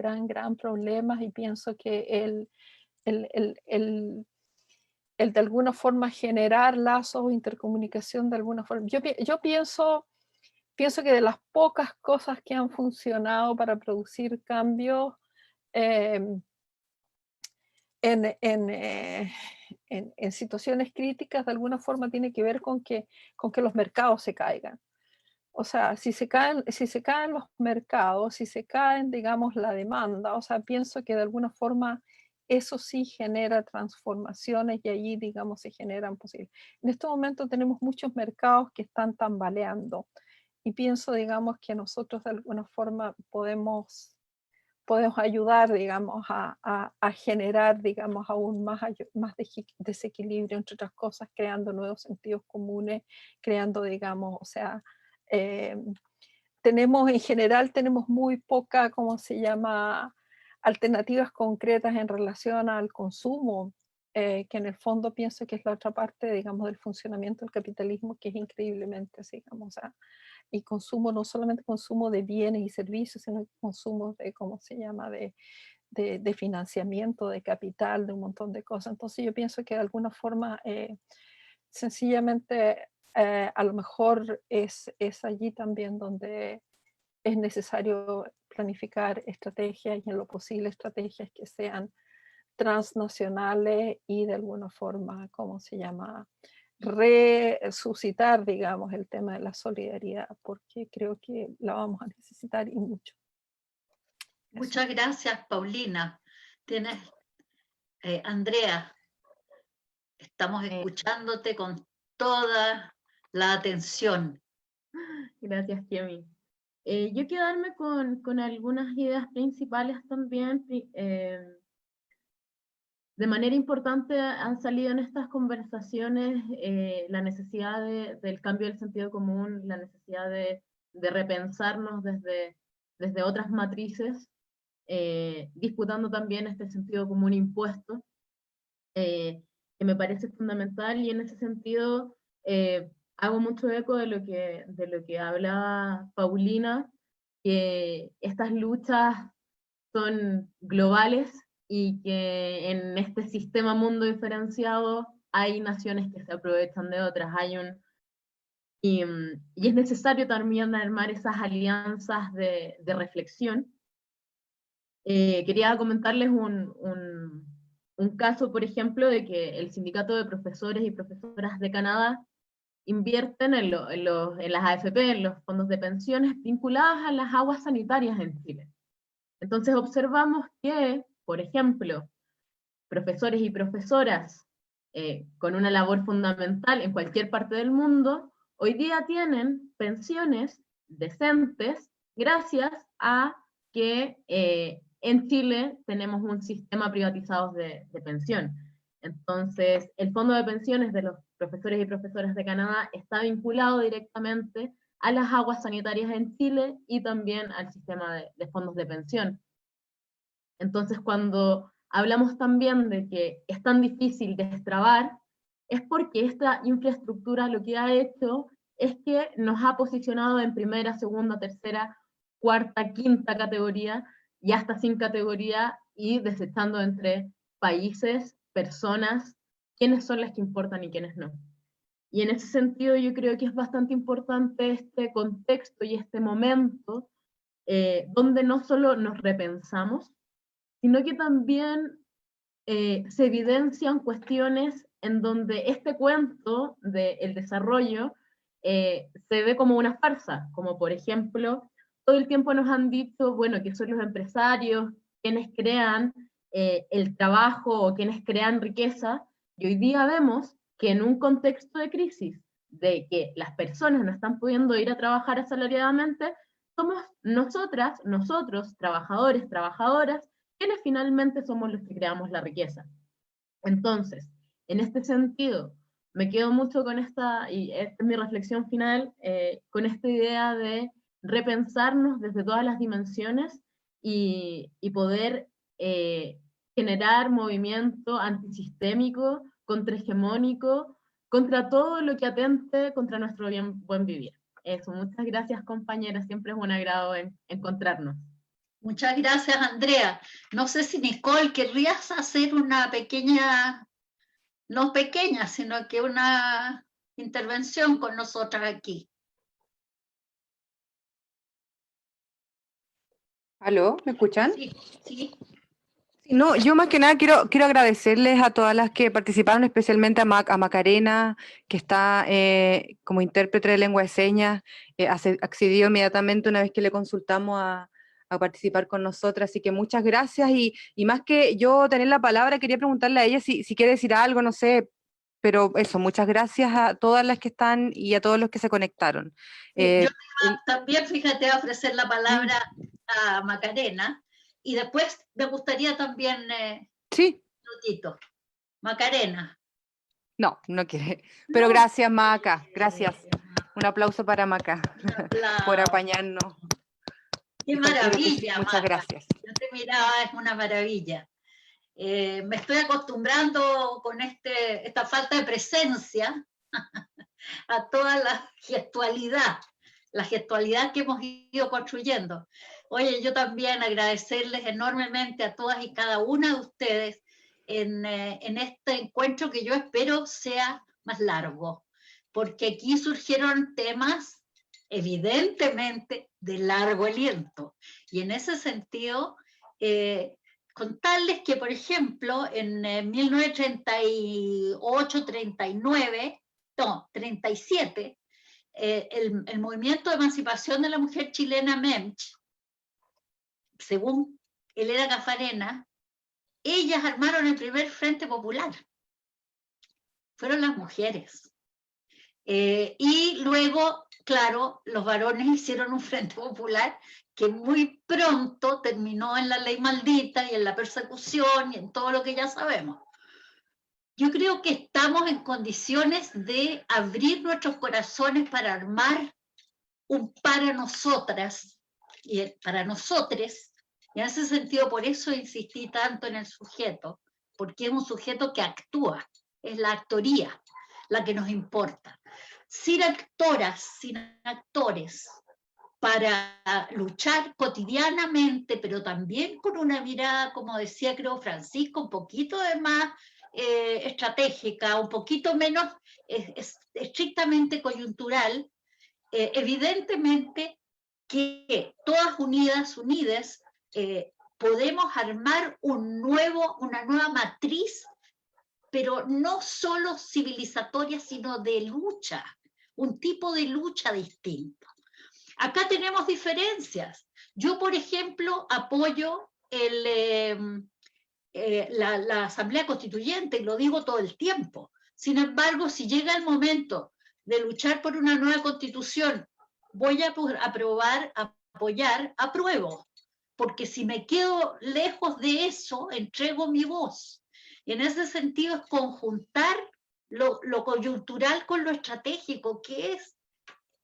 problema y pienso que el de alguna forma generar lazos o intercomunicación de alguna forma. Yo pienso que de las pocas cosas que han funcionado para producir cambios en situaciones críticas, de alguna forma tiene que ver con que los mercados se caigan. O sea, si se caen los mercados, si se caen, digamos, la demanda, o sea, pienso que de alguna forma eso sí genera transformaciones y allí, digamos, se generan posibles. En este momento tenemos muchos mercados que están tambaleando y pienso, digamos, que nosotros de alguna forma podemos ayudar, digamos, a generar, digamos, aún más desequilibrio, entre otras cosas, creando nuevos sentidos comunes, creando, digamos, o sea, en general tenemos muy poca, ¿cómo se llama?, alternativas concretas en relación al consumo, que en el fondo pienso que es la otra parte, digamos, del funcionamiento del capitalismo, que es increíblemente, digamos, o sea, y consumo, no solamente consumo de bienes y servicios, sino consumo de, ¿cómo se llama?, de financiamiento, de capital, de un montón de cosas. Entonces yo pienso que de alguna forma, sencillamente, a lo mejor es allí también donde es necesario planificar estrategias y en lo posible estrategias que sean transnacionales y de alguna forma, ¿cómo se llama?, resucitar, digamos, el tema de la solidaridad, porque creo que la vamos a necesitar y mucho. Muchas gracias, Paulina. Tienes, Andrea, estamos escuchándote con toda la atención. Gracias, Kemi. Yo quedarme con algunas ideas principales también. De manera importante han salido en estas conversaciones la necesidad del cambio del sentido común, la necesidad de repensarnos desde otras matrices, disputando también este sentido común impuesto, que me parece fundamental, y en ese sentido hago mucho eco de lo que hablaba Paulina, que estas luchas son globales y que en este sistema mundo diferenciado hay naciones que se aprovechan de otras. Y es necesario también armar esas alianzas de reflexión. Quería comentarles un caso, por ejemplo, de que el Sindicato de Profesores y Profesoras de Canadá invierten en las AFP, en los fondos de pensiones vinculadas a las aguas sanitarias en Chile. Entonces observamos que, por ejemplo, profesores y profesoras con una labor fundamental en cualquier parte del mundo, hoy día tienen pensiones decentes gracias a que en Chile tenemos un sistema privatizado de pensión. Entonces, el fondo de pensiones de los profesores y profesoras de Canadá está vinculado directamente a las aguas sanitarias en Chile y también al sistema de fondos de pensión. Entonces, cuando hablamos también de que es tan difícil destrabar, es porque esta infraestructura lo que ha hecho es que nos ha posicionado en primera, segunda, tercera, cuarta, quinta categoría, y hasta sin categoría, y desechando entre países, personas, quiénes son las que importan y quiénes no. Y en ese sentido yo creo que es bastante importante este contexto y este momento donde no solo nos repensamos, sino que también se evidencian cuestiones en donde este cuento del desarrollo se ve como una farsa, como por ejemplo, todo el tiempo nos han dicho, bueno, que son los empresarios quienes crean el trabajo o quienes crean riqueza, y hoy día vemos que en un contexto de crisis, de que las personas no están pudiendo ir a trabajar asalariadamente, somos nosotras, nosotros, trabajadores, trabajadoras, quienes finalmente somos los que creamos la riqueza. Entonces, en este sentido, me quedo mucho con esta, y esta es mi reflexión final, con esta idea de repensarnos desde todas las dimensiones y poder generar movimiento antisistémico, contrahegemónico, contra todo lo que atente contra nuestro buen vivir. Eso, muchas gracias, compañeras, siempre es un agrado encontrarnos. Muchas gracias, Andrea. No sé si, Nicole, querrías hacer una pequeña, no pequeña, sino que una intervención con nosotras aquí. ¿Aló? ¿Me escuchan? Sí, sí. No, yo más que nada quiero agradecerles a todas las que participaron, especialmente a Macarena, que está como intérprete de lengua de señas, accedió inmediatamente una vez que le consultamos a participar con nosotras, así que muchas gracias, y más que yo tener la palabra, quería preguntarle a ella si quiere decir algo, no sé, pero eso, muchas gracias a todas las que están y a todos los que se conectaron. Yo también, fíjate, a ofrecer la palabra a Macarena, y después me gustaría también sí. un minutito. Macarena. No quiere. Pero no. Gracias, Maca. Gracias. Un aplauso para Maca por apañarnos. Qué maravilla, Muchas Maca. gracias. Yo te miraba, es una maravilla. Me estoy acostumbrando con esta falta de presencia a toda la gestualidad que hemos ido construyendo. Oye, yo también agradecerles enormemente a todas y cada una de ustedes en este encuentro que yo espero sea más largo, porque aquí surgieron temas evidentemente de largo aliento, y en ese sentido contarles que, por ejemplo, en 1938, 39, no, 37, el movimiento de emancipación de la mujer chilena MEMCH, según Elena Caffarena, ellas armaron el primer Frente Popular. Fueron las mujeres. Y luego, claro, los varones hicieron un frente popular que muy pronto terminó en la ley maldita y en la persecución y en todo lo que ya sabemos. Yo creo que estamos en condiciones de abrir nuestros corazones para armar un para nosotras y para nosotres, y en ese sentido por eso insistí tanto en el sujeto, porque es un sujeto que actúa, es la actoría la que nos importa. Sin actoras, sin actores, para luchar cotidianamente, pero también con una mirada, como decía creo Francisco, un poquito de más estratégica, un poquito menos estrictamente coyuntural, evidentemente que todas unidas, podemos armar una nueva matriz, pero no solo civilizatoria, sino de lucha, un tipo de lucha distinto. Acá tenemos diferencias. Yo, por ejemplo, apoyo la Asamblea Constituyente, y lo digo todo el tiempo. Sin embargo, si llega el momento de luchar por una nueva Constitución, voy a apoyar, apruebo. Porque si me quedo lejos de eso, entrego mi voz. Y en ese sentido es conjuntar lo coyuntural con lo estratégico, que es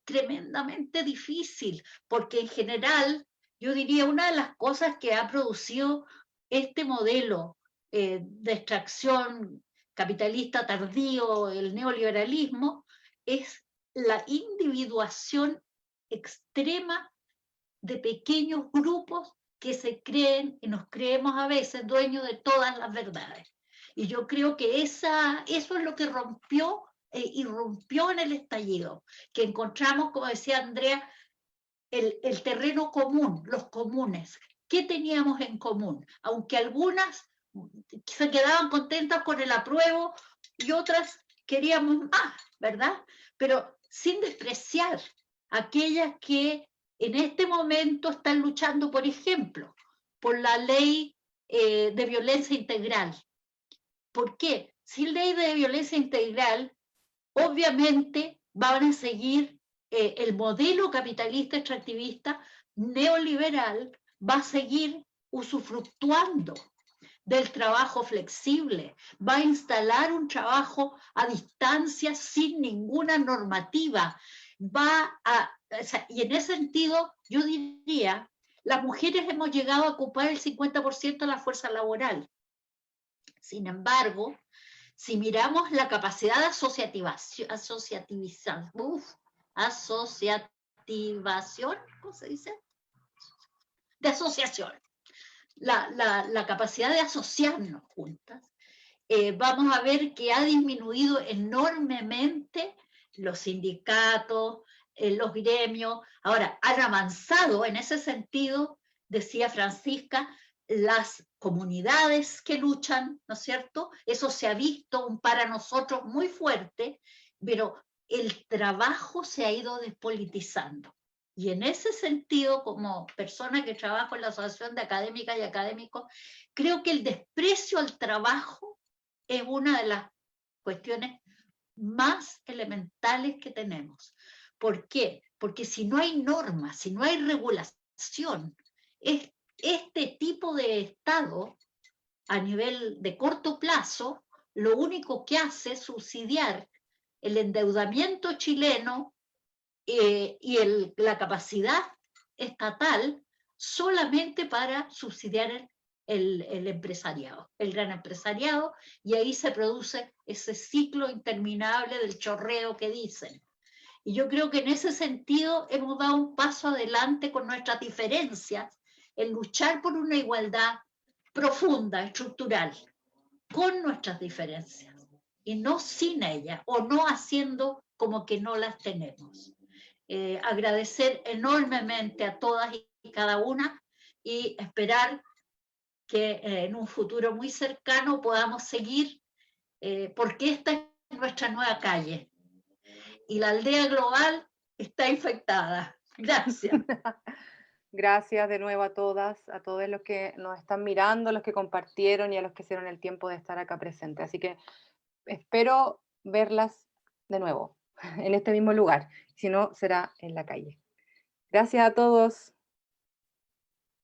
tremendamente difícil, porque en general, yo diría, una de las cosas que ha producido este modelo de extracción capitalista tardío, el neoliberalismo, es la individuación extrema de pequeños grupos que se creen y nos creemos a veces dueños de todas las verdades. Y yo creo que eso es lo que irrumpió en el estallido, que encontramos, como decía Andrea, el terreno común, los comunes. ¿Qué teníamos en común? Aunque algunas se quedaban contentas con el apruebo y otras queríamos más, ¿verdad? Pero sin despreciar aquellas que en este momento están luchando, por ejemplo, por la ley de violencia integral. ¿Por qué? Sin ley de violencia integral, obviamente van a seguir el modelo capitalista extractivista neoliberal, va a seguir usufructuando del trabajo flexible, va a instalar un trabajo a distancia sin ninguna normativa, y en ese sentido yo diría, las mujeres hemos llegado a ocupar el 50% de la fuerza laboral. Sin embargo, si miramos la capacidad de asociativación, ¿cómo se dice? De asociación. La capacidad de asociarnos juntas, vamos a ver que ha disminuido enormemente los sindicatos, los gremios. Ahora, han avanzado en ese sentido, decía Francisca, las comunidades que luchan, ¿no es cierto? Eso se ha visto para nosotros muy fuerte, pero el trabajo se ha ido despolitizando. Y en ese sentido, como persona que trabajo en la Asociación de Académicas y Académicos, creo que el desprecio al trabajo es una de las cuestiones más elementales que tenemos. ¿Por qué? Porque si no hay normas, si no hay regulación, este tipo de Estado, a nivel de corto plazo, lo único que hace es subsidiar el endeudamiento chileno y la capacidad estatal solamente para subsidiar el empresariado, el gran empresariado, y ahí se produce ese ciclo interminable del chorreo que dicen. Y yo creo que en ese sentido hemos dado un paso adelante con nuestras diferencias en luchar por una igualdad profunda, estructural, con nuestras diferencias, y no sin ellas, o no haciendo como que no las tenemos. Agradecer enormemente a todas y cada una y esperar que en un futuro muy cercano podamos seguir, porque esta es nuestra nueva calle y la aldea global está infectada. Gracias. Gracias de nuevo a todas, a todos los que nos están mirando, a los que compartieron y a los que hicieron el tiempo de estar acá presentes. Así que espero verlas de nuevo. en este mismo lugar. Si no, será en la calle. Gracias a todos.